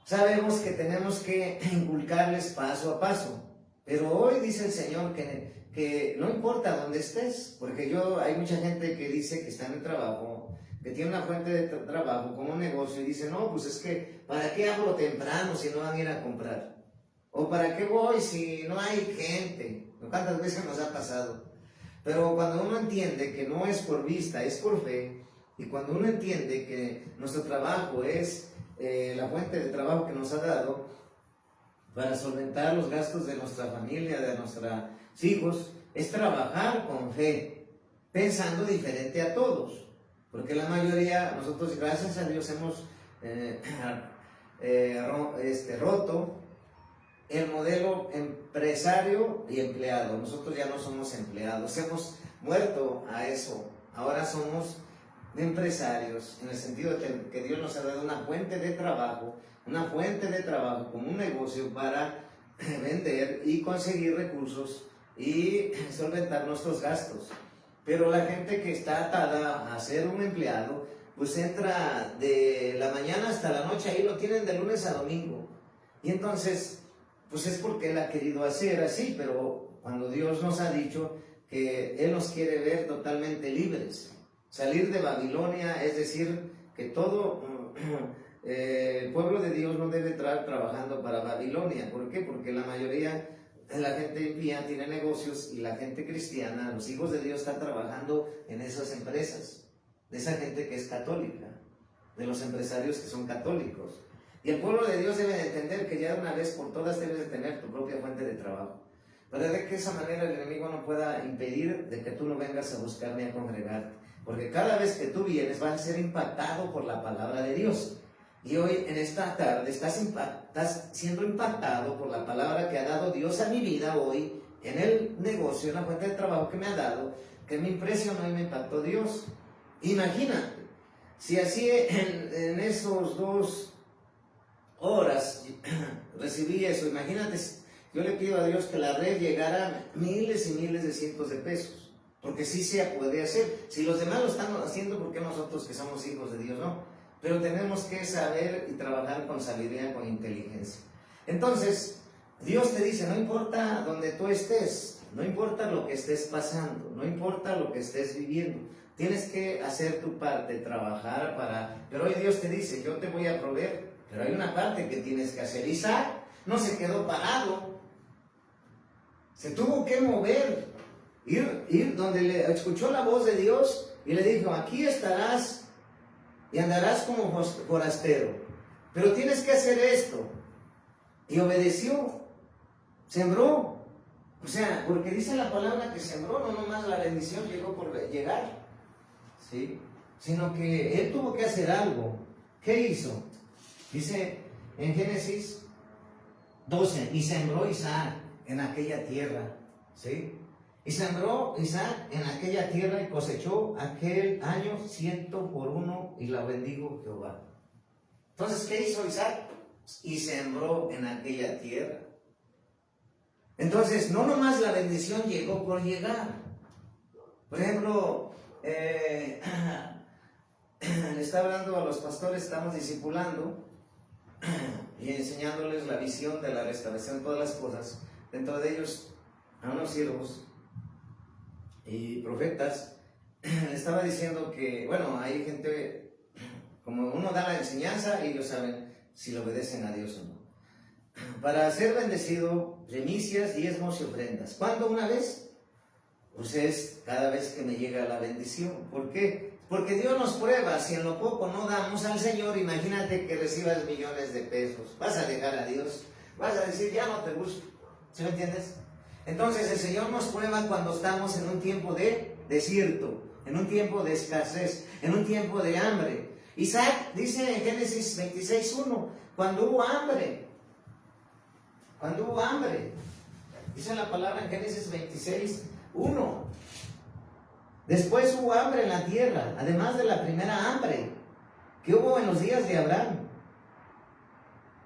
sabemos que tenemos que inculcarles paso a paso. Pero hoy dice el Señor que no importa dónde estés, porque hay mucha gente que dice que está en el trabajo, que tiene una fuente de trabajo como un negocio, y dice, no, pues es que, ¿para qué abro temprano si no van a ir a comprar? ¿O para qué voy si no hay gente? ¿Cuántas veces nos ha pasado? Pero cuando uno entiende que no es por vista, es por fe, y cuando uno entiende que nuestro trabajo es la fuente de trabajo que nos ha dado para solventar los gastos de nuestra familia, de nuestros hijos, es trabajar con fe, pensando diferente a todos. Porque la mayoría, nosotros gracias a Dios hemos roto el modelo empresario y empleado. Nosotros ya no somos empleados, hemos muerto a eso. Ahora somos empresarios, en el sentido de que Dios nos ha dado una fuente de trabajo como un negocio para vender y conseguir recursos y solventar nuestros gastos. Pero la gente que está atada a ser un empleado, pues entra de la mañana hasta la noche, ahí lo tienen de lunes a domingo. Y entonces, pues es porque Él ha querido hacer así, pero cuando Dios nos ha dicho que Él nos quiere ver totalmente libres, salir de Babilonia, es decir, que todo el pueblo de Dios no debe estar trabajando para Babilonia. ¿Por qué? Porque la mayoría de la gente impía tiene negocios y la gente cristiana, los hijos de Dios, están trabajando en esas empresas, de esa gente que es católica, de los empresarios que son católicos. Y el pueblo de Dios debe de entender que ya de una vez por todas debes de tener tu propia fuente de trabajo, para de que esa manera el enemigo no pueda impedir de que tú no vengas a buscarme a congregarte, porque cada vez que tú vienes vas a ser impactado por la palabra de Dios. Y hoy en esta tarde estás siendo impactado por la palabra que ha dado Dios a mi vida hoy, en el negocio, en la fuente de trabajo que me ha dado, que me impresionó y me impactó Dios. Imagínate, si así en esos 2 horas recibí eso, imagínate, yo le pido a Dios que la red llegara a miles y miles de cientos de pesos, porque sí se puede hacer. Si los demás lo están haciendo, ¿por qué nosotros que somos hijos de Dios no? Pero tenemos que saber y trabajar con sabiduría, con inteligencia. Entonces, Dios te dice, no importa donde tú estés, no importa lo que estés pasando, no importa lo que estés viviendo, tienes que hacer tu parte, trabajar para... Pero hoy Dios te dice, yo te voy a proveer, pero hay una parte que tienes que hacer. Isaac no se quedó parado, se tuvo que mover, ir donde le escuchó la voz de Dios y le dijo, aquí estarás y andarás como forastero, pero tienes que hacer esto. Y obedeció, sembró. O sea, porque dice la palabra que sembró, no nomás la bendición llegó por llegar, ¿sí? Sino que él tuvo que hacer algo. ¿Qué hizo? Dice en Génesis 12, y sembró Isaac en aquella tierra, ¿sí? Y sembró Isaac en aquella tierra y cosechó aquel año 100 por 1 y la bendijo Jehová. Entonces, ¿qué hizo Isaac? Y sembró en aquella tierra. Entonces, no nomás la bendición llegó por llegar. Por ejemplo, le está hablando a los pastores, estamos discipulando y enseñándoles la visión de la restauración de todas las cosas. Dentro de ellos, a unos siervos y profetas, le estaba diciendo que, bueno, hay gente, como uno da la enseñanza, ellos saben si le obedecen a Dios o no. Para ser bendecido, primicias, diezmos y ofrendas. ¿Cuándo? ¿Una vez? Pues es cada vez que me llega la bendición. ¿Por qué? Porque Dios nos prueba. Si en lo poco no damos al Señor, imagínate que recibas millones de pesos. Vas a dejar a Dios. Vas a decir, ya no te busco. ¿Sí me entiendes? Entonces el Señor nos prueba cuando estamos en un tiempo de desierto, en un tiempo de escasez, en un tiempo de hambre. Isaac dice en Génesis 26:1, cuando hubo hambre, dice la palabra en Génesis 26:1, después hubo hambre en la tierra, además de la primera hambre que hubo en los días de Abraham.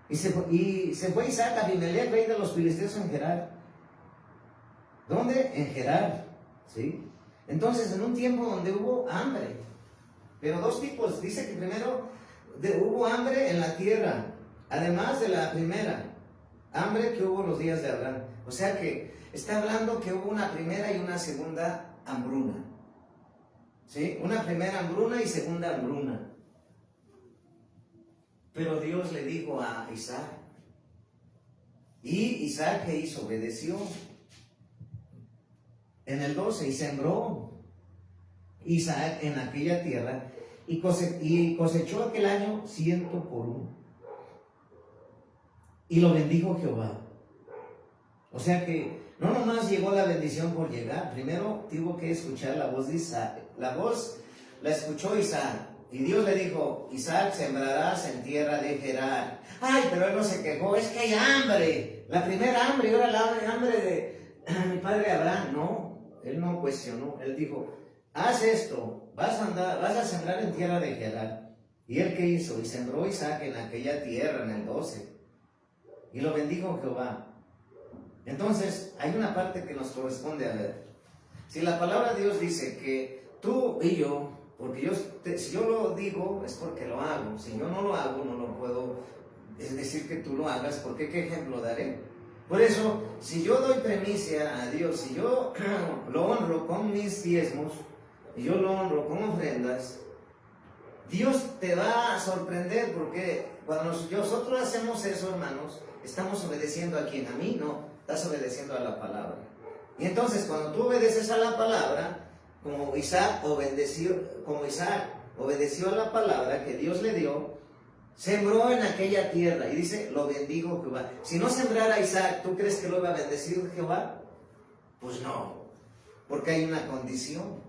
Y se fue Isaac a Abimelech, rey de los filisteos, en Gerar. ¿Dónde? En Gerar, ¿sí? Entonces, en un tiempo donde hubo hambre, pero 2 tipos, dice que primero hubo hambre en la tierra, además de la primera hambre que hubo en los días de Abraham. O sea que está hablando que hubo una primera y una segunda hambruna, ¿sí? Una primera hambruna y segunda hambruna. Pero Dios le dijo a Isaac, y Isaac, ¿qué hizo? Obedeció. en el 12, y sembró Isaac en aquella tierra y cosechó aquel año 100 por 1. Y lo bendijo Jehová. O sea que no nomás llegó la bendición por llegar, primero tuvo que escuchar la voz de Isaac. La voz la escuchó Isaac. Y Dios le dijo: Isaac, sembrarás en tierra de Gerar. Ay, pero él no se quejó, es que hay hambre. La primera hambre, y ahora la hambre de mi padre Abraham. No, él no cuestionó. Él dijo: haz esto, vas a sembrar en tierra de Gerar. ¿Y él qué hizo? Y sembró Isaac en aquella tierra, en el 12. Y lo bendijo Jehová. Entonces, hay una parte que nos corresponde a ver. Si la palabra de Dios dice que tú y yo, porque si yo lo digo es porque lo hago. Si yo no lo hago, no lo puedo decir que tú lo hagas, porque ¿qué ejemplo daré? Por eso, si yo doy primicia a Dios, si yo lo honro con mis diezmos, y yo lo honro con ofrendas, Dios te va a sorprender, porque cuando nosotros hacemos eso, hermanos, estamos obedeciendo a quién. A mí no, estás obedeciendo a la palabra. Y entonces cuando tú obedeces a la palabra, como Isaac obedeció a la palabra que Dios le dio, sembró en aquella tierra, y dice: lo bendijo Jehová. Si no sembrara Isaac, ¿tú crees que lo iba a bendecir Jehová? Pues no, porque hay una condición.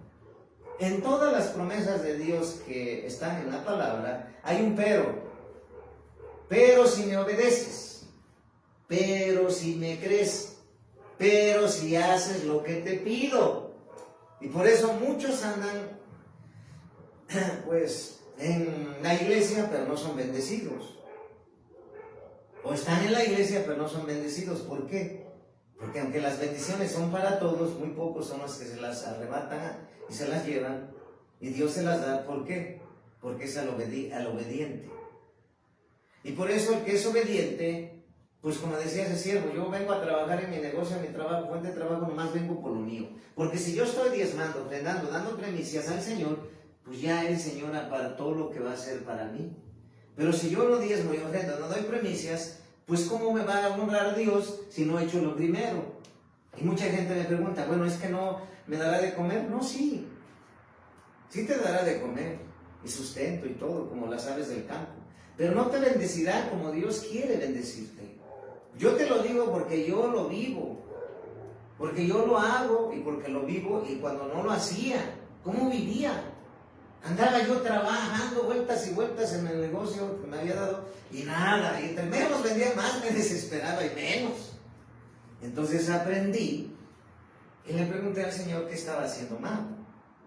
En todas las promesas de Dios que están en la palabra, hay un pero. Pero si me obedeces, pero si me crees, pero si haces lo que te pido. Y por eso muchos andan, pues, en la iglesia, pero no son bendecidos. O están en la iglesia, pero no son bendecidos. ¿Por qué? Porque aunque las bendiciones son para todos, muy pocos son los que se las arrebatan y se las llevan, y Dios se las da. ¿Por qué? Porque es al obediente. Y por eso el que es obediente, pues como decía ese siervo, yo vengo a trabajar en mi negocio, en mi trabajo, fuente de trabajo, nomás vengo por lo mío. Porque si yo estoy diezmando, ofrendando, dando primicias al Señor, pues ya el Señor apartó lo que va a hacer para mí. Pero si yo no diezmo y ofrendo, no doy primicias, pues ¿cómo me va a honrar Dios si no he hecho lo primero? Y mucha gente me pregunta: bueno, ¿es que no me dará de comer? No, sí. Sí te dará de comer y sustento y todo, como las aves del campo. Pero no te bendecirá como Dios quiere bendecirte. Yo te lo digo porque yo lo vivo, porque yo lo hago y porque lo vivo. Y cuando no lo hacía, ¿cómo vivía? Andaba yo trabajando vueltas y vueltas en el negocio que me había dado y nada. Y entre menos vendía, más me desesperaba y menos. Entonces aprendí y le pregunté al Señor qué estaba haciendo mal.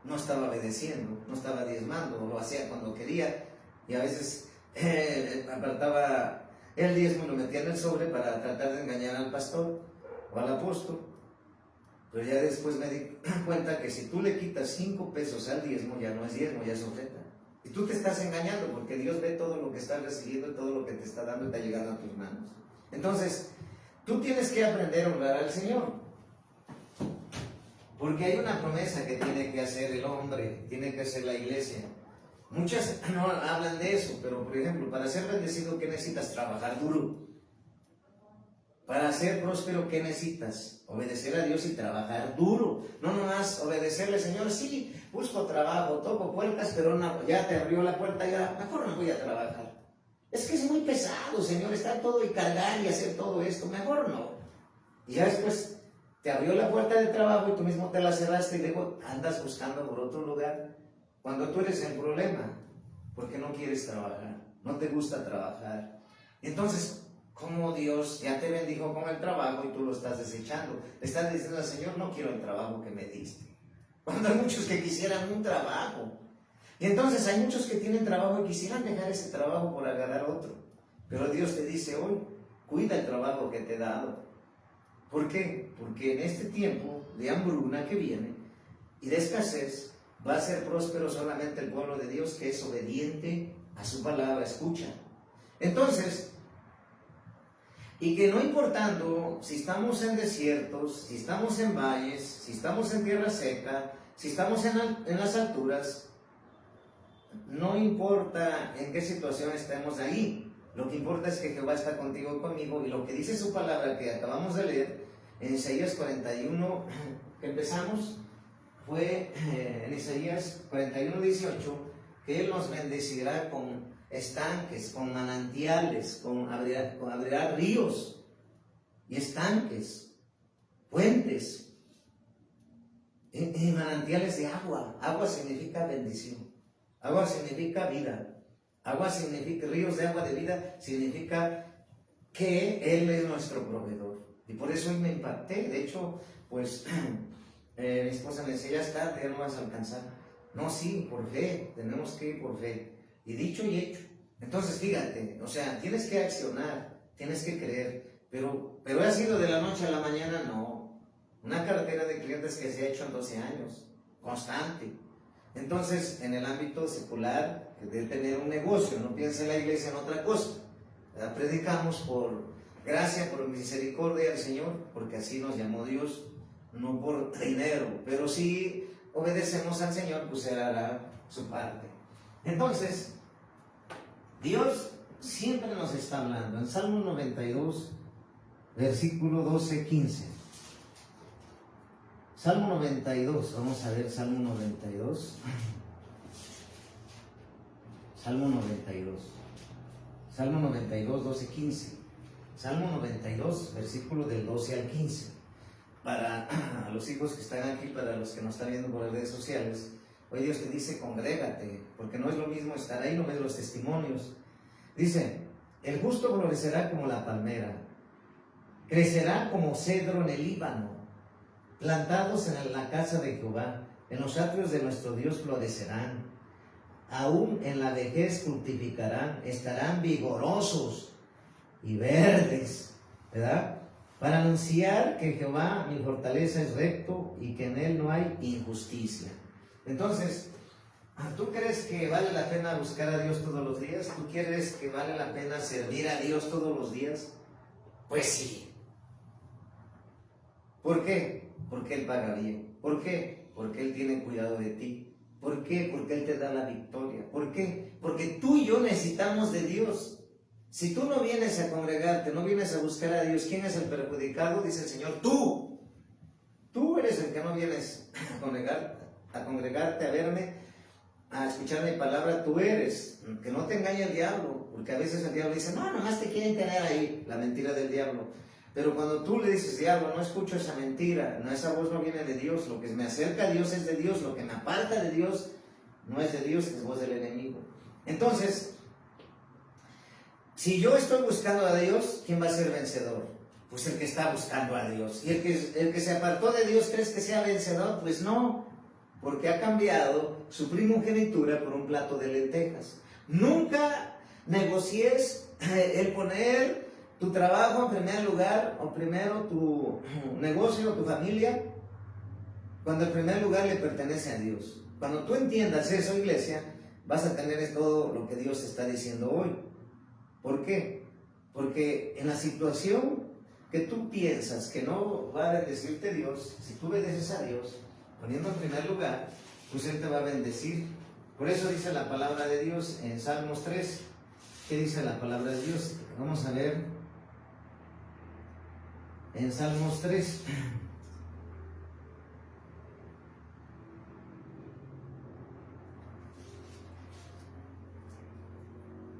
No estaba obedeciendo, no estaba diezmando, lo hacía cuando quería, y a veces apartaba el diezmo y lo metía en el sobre para tratar de engañar al pastor o al apóstol. Pero ya después me di cuenta que si tú le quitas 5 pesos al diezmo, ya no es diezmo, ya es ofrenda. Y tú te estás engañando, porque Dios ve todo lo que estás recibiendo, todo lo que te está dando y está llegando a tus manos. Entonces, tú tienes que aprender a honrar al Señor. Porque hay una promesa que tiene que hacer el hombre, tiene que hacer la iglesia. Muchas no hablan de eso, pero por ejemplo, para ser bendecido, ¿qué necesitas? Trabajar duro. Para ser próspero, ¿qué necesitas? Obedecer a Dios y trabajar duro. No nomás obedecerle: Señor, sí, busco trabajo, toco puertas, pero no, ya te abrió la puerta, ya mejor no voy a trabajar. Es que es muy pesado, Señor, estar todo y cargar y hacer todo esto, mejor no. Y ya después te abrió la puerta del trabajo y tú mismo te la cerraste y luego andas buscando por otro lugar. Cuando tú eres el problema, porque no quieres trabajar, no te gusta trabajar. Entonces, ¿cómo Dios ya te bendijo con el trabajo y tú lo estás desechando? Le estás diciendo al Señor: no quiero el trabajo que me diste. Cuando hay muchos que quisieran un trabajo. Y entonces hay muchos que tienen trabajo y quisieran dejar ese trabajo por agarrar otro. Pero Dios te dice hoy: cuida el trabajo que te he dado. ¿Por qué? Porque en este tiempo de hambruna que viene y de escasez, va a ser próspero solamente el pueblo de Dios que es obediente a su palabra, escucha. Entonces, y que no importando si estamos en desiertos, si estamos en valles, si estamos en tierra seca, si estamos en las alturas, no importa en qué situación estemos ahí. Lo que importa es que Jehová está contigo y conmigo, y lo que dice su palabra que acabamos de leer, en Isaías 41, que empezamos, fue en Isaías 41, 18, que Él nos bendecirá con estanques, con manantiales, abrirá ríos y estanques, puentes y manantiales de agua. Agua significa bendición, agua significa vida, agua significa, ríos de agua de vida significa que Él es nuestro proveedor. Y por eso hoy me impacté. De hecho, pues mi esposa me decía, ya está, ya no vas a alcanzar. No, sí, por fe, tenemos que ir por fe. Y dicho y hecho. Entonces, fíjate, o sea, tienes que accionar, tienes que creer, pero ¿ha sido de la noche a la mañana? No. Una cartera de clientes que se ha hecho en 12 años, constante. Entonces, en el ámbito secular, de tener un negocio, no piensa en la iglesia en otra cosa. Predicamos por gracia, por misericordia del Señor, porque así nos llamó Dios, no por dinero, pero si obedecemos al Señor, pues Él hará su parte. Entonces, Dios siempre nos está hablando. En Salmo 92, versículo 12, 15. Salmo 92, vamos a ver Salmo 92. Salmo 92. Salmo 92, 12, 15. Salmo 92, versículo del 12 al 15. Para los hijos que están aquí, para los que nos están viendo por las redes sociales, hoy Dios te dice, congrégate, porque no es lo mismo estar ahí, no ves los testimonios. Dice, el justo florecerá como la palmera, crecerá como cedro en el Líbano, plantados en la casa de Jehová, en los atrios de nuestro Dios florecerán, aún en la vejez fructificarán, estarán vigorosos y verdes, ¿verdad? Para anunciar que Jehová, mi fortaleza, es recto y que en Él no hay injusticia. Entonces, ¿tú crees que vale la pena buscar a Dios todos los días? ¿Tú crees que vale la pena servir a Dios todos los días? Pues sí. ¿Por qué? Porque Él paga bien. ¿Por qué? Porque Él tiene cuidado de ti. ¿Por qué? Porque Él te da la victoria. ¿Por qué? Porque tú y yo necesitamos de Dios. Si tú no vienes a congregarte, no vienes a buscar a Dios, ¿quién es el perjudicado? Dice el Señor, tú. Tú eres el que no vienes a congregarte, a verme, a escuchar mi palabra. Tú eres. Que no te engañe el diablo, porque a veces el diablo dice, no, nomás te quieren tener ahí, la mentira del diablo. Pero cuando tú le dices, diablo, no escucho esa mentira, no, esa voz no viene de Dios, lo que me acerca a Dios es de Dios, lo que me aparta de Dios no es de Dios, es voz del enemigo. Entonces, si yo estoy buscando a Dios, ¿quién va a ser vencedor? Pues el que está buscando a Dios. ¿Y el que se apartó de Dios, crees que sea vencedor? Pues no, porque ha cambiado su primogenitura por un plato de lentejas. Nunca negocies el poner tu trabajo en primer lugar, o primero tu negocio, tu familia, cuando el primer lugar le pertenece a Dios. Cuando tú entiendas eso, iglesia, vas a tener todo lo que Dios está diciendo hoy. ¿Por qué? Porque en la situación que tú piensas que no va a bendecirte Dios, si tú obedeces a Dios, poniendo en primer lugar, pues Él te va a bendecir. Por eso dice la palabra de Dios en Salmos 3. ¿Qué dice la palabra de Dios? Vamos a ver en Salmos 3.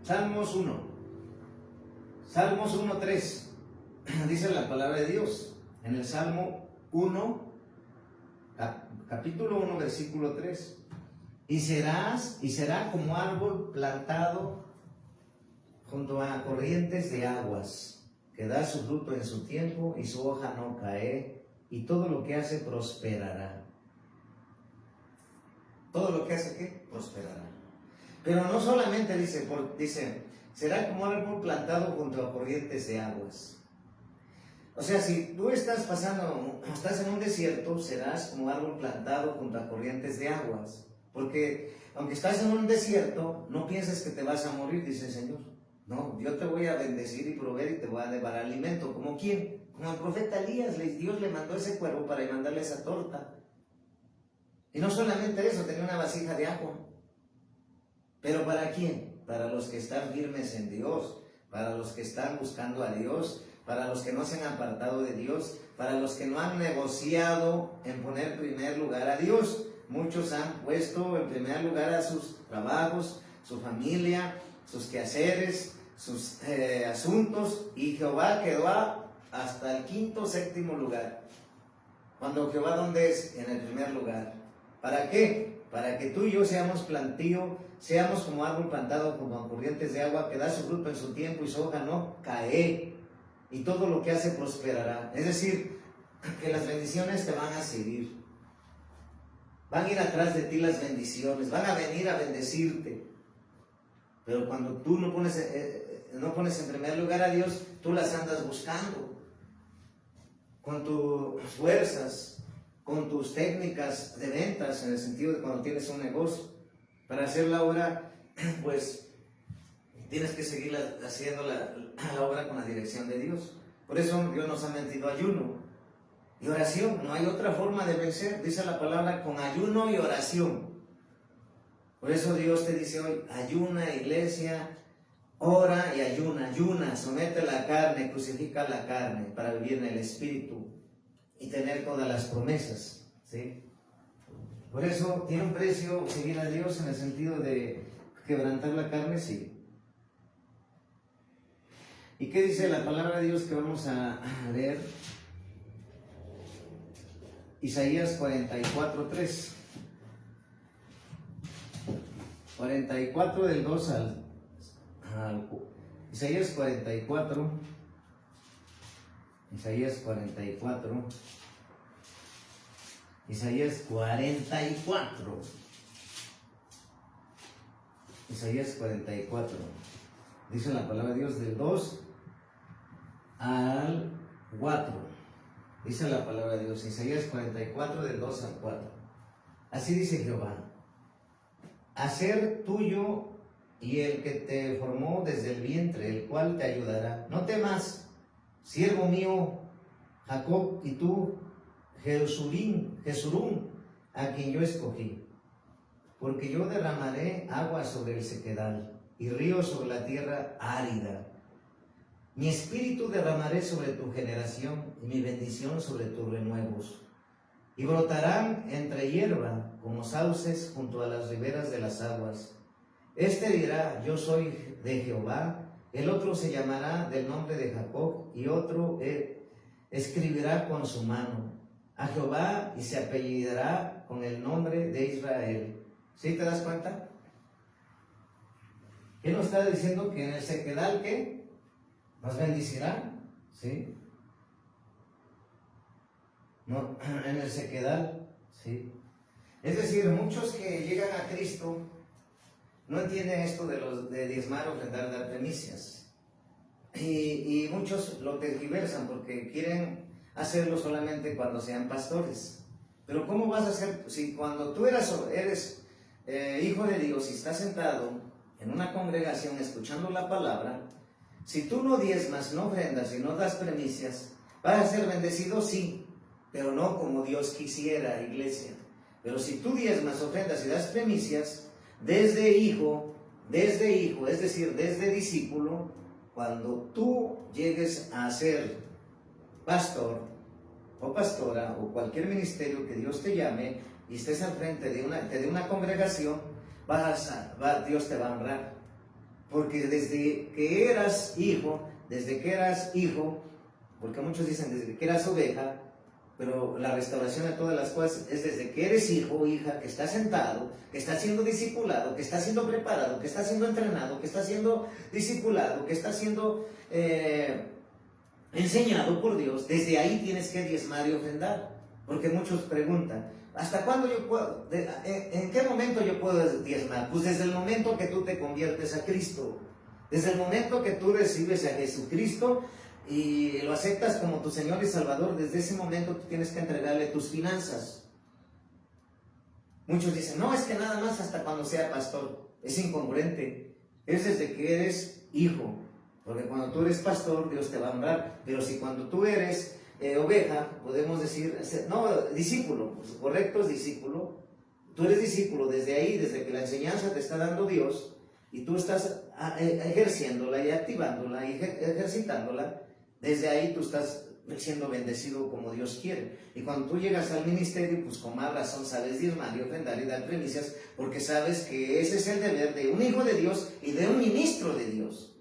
Salmos 1. Salmos 1:3. Dice la palabra de Dios. En el Salmo 1, capítulo 1, versículo 3. Y será como árbol plantado junto a corrientes de aguas, que da su fruto en su tiempo y su hoja no cae, y todo lo que hace prosperará. Todo lo que hace, ¿qué? Prosperará. Pero no solamente dice, será como árbol plantado junto a corrientes de aguas. O sea, si tú estás en un desierto, serás como árbol plantado junto a corrientes de aguas. Porque aunque estás en un desierto, no pienses que te vas a morir, dice el Señor. No, yo te voy a bendecir y proveer y te voy a dar alimento. ¿Como quién? Como el profeta Elías. Dios le mandó ese cuervo para mandarle esa torta. Y no solamente eso, tenía una vasija de agua. ¿Pero para quién? Para los que están firmes en Dios, para los que están buscando a Dios, para los que no se han apartado de Dios, para los que no han negociado en poner en primer lugar a Dios. Muchos han puesto en primer lugar a sus trabajos, su familia, sus quehaceres, sus asuntos, y Jehová quedó hasta el quinto o séptimo lugar. Cuando Jehová, ¿dónde es? En el primer lugar. ¿Para qué? Para que tú y yo seamos plantío, seamos como árbol plantado como corrientes de agua, que da su fruto en su tiempo y su hoja no cae, y todo lo que hace prosperará. Es decir, que las bendiciones te van a seguir. Van a ir atrás de ti las bendiciones, van a venir a bendecirte. Pero cuando tú no pones en primer lugar a Dios, tú las andas buscando. Con tus fuerzas, con tus técnicas de ventas, en el sentido de cuando tienes un negocio. Para hacer la obra, pues tienes que seguir haciendo la obra con la dirección de Dios. Por eso Dios nos ha metido ayuno y oración. No hay otra forma de vencer. Dice la palabra, con ayuno y oración. Por eso Dios te dice hoy, ayuna, iglesia, ora y ayuna, somete la carne, crucifica la carne para vivir en el Espíritu y tener todas las promesas, ¿sí? Por eso tiene un precio seguir a Dios en el sentido de quebrantar la carne, sí. ¿Y qué dice la palabra de Dios que vamos a leer? Isaías 44:3. 44 del 2 al Isaías 44. Isaías 44. Isaías 44. Isaías 44. Dice la palabra de Dios del 2 al 4. Dice la palabra de Dios, Isaías 44 del 2 al 4. Así dice Jehová: hacer tuyo y el que te formó desde el vientre, el cual te ayudará. No temas, siervo mío, Jacob, y tú, Jesurún, a quien yo escogí. Porque yo derramaré agua sobre el sequedal y ríos sobre la tierra árida. Mi espíritu derramaré sobre tu generación y mi bendición sobre tus renuevos. Y brotarán entre hierba como sauces junto a las riberas de las aguas. Este dirá, yo soy de Jehová. El otro se llamará del nombre de Jacob, y otro escribirá con su mano a Jehová, y se apellidará con el nombre de Israel. ¿Sí te das cuenta? ¿Qué nos está diciendo? Que en el sequedal, ¿qué? Nos bendicirá, ¿sí? No, en el sequedal, ¿sí? Es decir, muchos que llegan a Cristo no entienden esto de diezmar, ofrendar, dar primicias. Y muchos lo tergiversan porque quieren hacerlo solamente cuando sean pastores. Pero ¿cómo vas a hacer si cuando tú eres hijo de Dios y estás sentado en una congregación escuchando la palabra, si tú no diezmas, no ofrendas y no das primicias, vas a ser bendecido? Sí, pero no como Dios quisiera, iglesia. Pero si tú diezmas, ofrendas y das primicias, desde hijo, es decir, desde discípulo, cuando tú llegues a ser pastor o pastora o cualquier ministerio que Dios te llame y estés al frente de una congregación, Dios te va a honrar. Porque desde que eras hijo, porque muchos dicen desde que eras oveja, pero la restauración de todas las cosas es desde que eres hijo o hija, que está sentado, que está siendo discipulado, que está siendo preparado, que está siendo entrenado, que está siendo discipulado, que está siendo enseñado por Dios. Desde ahí tienes que diezmar y ofrendar. Porque muchos preguntan, ¿hasta cuándo yo puedo? ¿En qué momento yo puedo diezmar? Pues desde el momento que tú te conviertes a Cristo. Desde el momento que tú recibes a Jesucristo y lo aceptas como tu Señor y Salvador, desde ese momento tú tienes que entregarle tus finanzas. Muchos dicen, no, es que nada más hasta cuando sea pastor. Es incongruente. Es desde que eres hijo. Porque cuando tú eres pastor, Dios te va a honrar. Pero si cuando tú eres oveja, podemos decir, no, discípulo, pues, correcto, es discípulo. Tú eres discípulo desde ahí, desde que la enseñanza te está dando Dios, y tú estás ejerciéndola y activándola y ejercitándola. Desde ahí tú estás siendo bendecido como Dios quiere. Y cuando tú llegas al ministerio, pues con más razón sabes diezmar y ofrendar y dar primicias, porque sabes que ese es el deber de un hijo de Dios y de un ministro de Dios.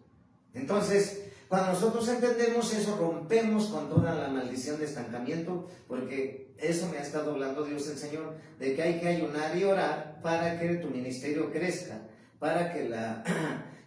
Entonces, cuando nosotros entendemos eso, rompemos con toda la maldición de estancamiento, porque eso me ha estado hablando Dios el Señor, de que hay que ayunar y orar para que tu ministerio crezca, para que la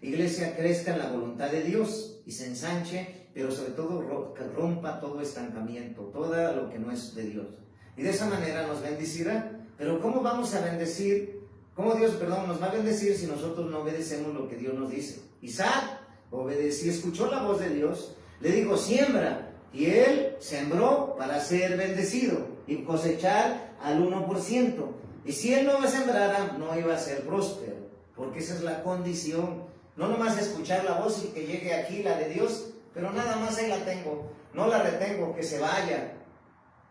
iglesia crezca en la voluntad de Dios y se ensanche, pero sobre todo que rompa todo estancamiento, todo lo que no es de Dios. Y de esa manera nos bendecirá. Pero ¿cómo vamos a bendecir? ¿Cómo Dios, nos va a bendecir si nosotros no obedecemos lo que Dios nos dice? Isaac obedeció, escuchó la voz de Dios, le dijo siembra, y él sembró para ser bendecido y cosechar al 1%. Y si él no sembrara, no iba a ser próspero, porque esa es la condición. No nomás escuchar la voz y que llegue aquí la de Dios, pero nada más ahí la tengo, no la retengo, que se vaya,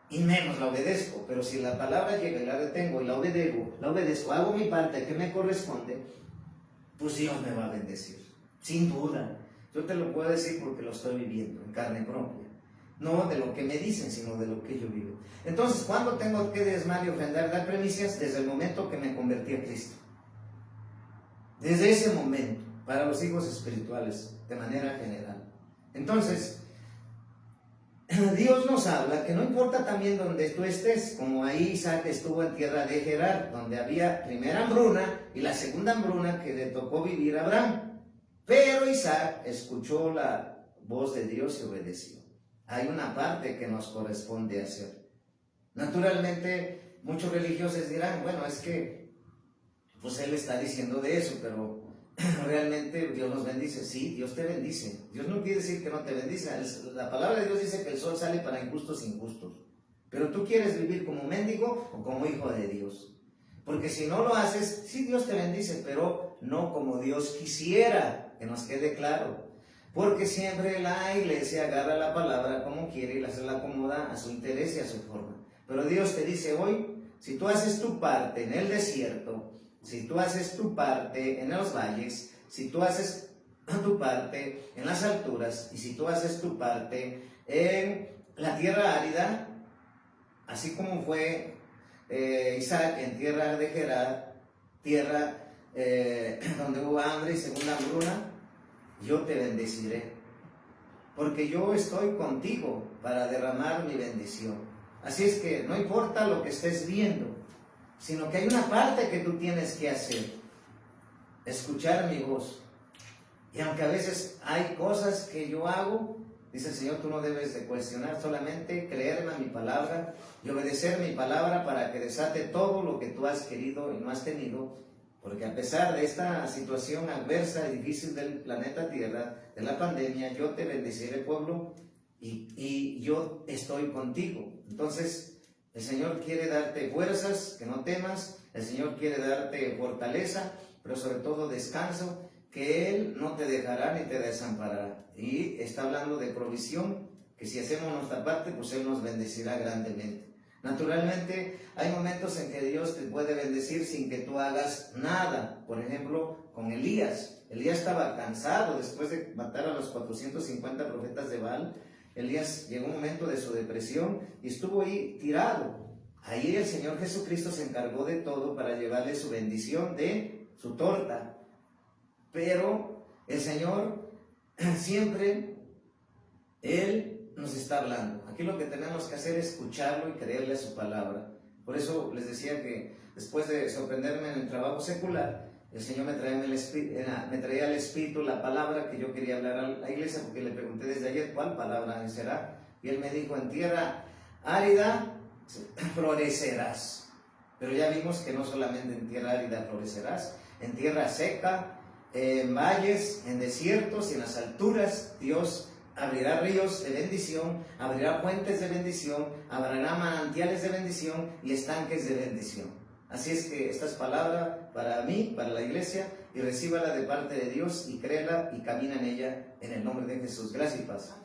y menos la obedezco. Pero si la palabra llega y la retengo y la obedezco, hago mi parte que me corresponde, pues Dios me va a bendecir, sin duda. Yo te lo puedo decir porque lo estoy viviendo en carne propia, no de lo que me dicen, sino de lo que yo vivo. Entonces, ¿cuándo tengo que diezmar y ofrendar, dar primicias? Desde el momento que me convertí a Cristo. Desde ese momento, para los hijos espirituales, de manera general. Entonces, Dios nos habla que no importa también donde tú estés, como ahí Isaac estuvo en tierra de Gerar, donde había primera hambruna y la segunda hambruna que le tocó vivir a Abraham. Pero Isaac escuchó la voz de Dios y obedeció. Hay una parte que nos corresponde hacer. Naturalmente, muchos religiosos dirán, bueno, es que pues él está diciendo de eso, pero realmente Dios nos bendice. Sí, Dios te bendice. Dios no quiere decir que no te bendice. La palabra de Dios dice que el sol sale para injustos e injustos. Pero tú quieres vivir como mendigo o como hijo de Dios. Porque si no lo haces, sí, Dios te bendice, pero no como Dios quisiera, que nos quede claro. Porque siempre la iglesia agarra la palabra como quiere y la acomoda a su interés y a su forma. Pero Dios te dice hoy, si tú haces tu parte en el desierto, si tú haces tu parte en los valles, si tú haces tu parte en las alturas, y si tú haces tu parte en la tierra árida, así como fue Isaac en tierra de Gerar, tierra donde hubo hambre y segunda hambruna, yo te bendeciré, porque yo estoy contigo para derramar mi bendición. Así es que no importa lo que estés viendo, sino que hay una parte que tú tienes que hacer: escuchar mi voz. Y aunque a veces hay cosas que yo hago, dice el Señor, tú no debes de cuestionar, solamente creerme a mi palabra y obedecer mi palabra para que desate todo lo que tú has querido y no has tenido. Porque a pesar de esta situación adversa y difícil del planeta Tierra, de la pandemia, yo te bendeciré, pueblo, y yo estoy contigo. Entonces, el Señor quiere darte fuerzas, que no temas. El Señor quiere darte fortaleza, pero sobre todo descanso, que Él no te dejará ni te desamparará. Y está hablando de provisión, que si hacemos nuestra parte, pues Él nos bendecirá grandemente. Naturalmente, hay momentos en que Dios te puede bendecir sin que tú hagas nada. Por ejemplo, con Elías. Elías estaba cansado después de matar a los 450 profetas de Baal. Elías llegó un momento de su depresión y estuvo ahí tirado. Ahí el Señor Jesucristo se encargó de todo para llevarle su bendición de su torta. Pero el Señor siempre, Él nos está hablando. Aquí lo que tenemos que hacer es escucharlo y creerle a su palabra. Por eso les decía que después de sorprenderme en el trabajo secular, el Señor me traía al Espíritu la palabra que yo quería hablar a la iglesia, porque le pregunté desde ayer cuál palabra será. Y Él me dijo: en tierra árida florecerás. Pero ya vimos que no solamente en tierra árida florecerás, en tierra seca, en valles, en desiertos y en las alturas, Dios abrirá ríos de bendición, abrirá puentes de bendición, abrirá manantiales de bendición y estanques de bendición. Así es que esta es palabra para mí, para la iglesia, y recíbala de parte de Dios y créela y camina en ella en el nombre de Jesús. Gracias y paz.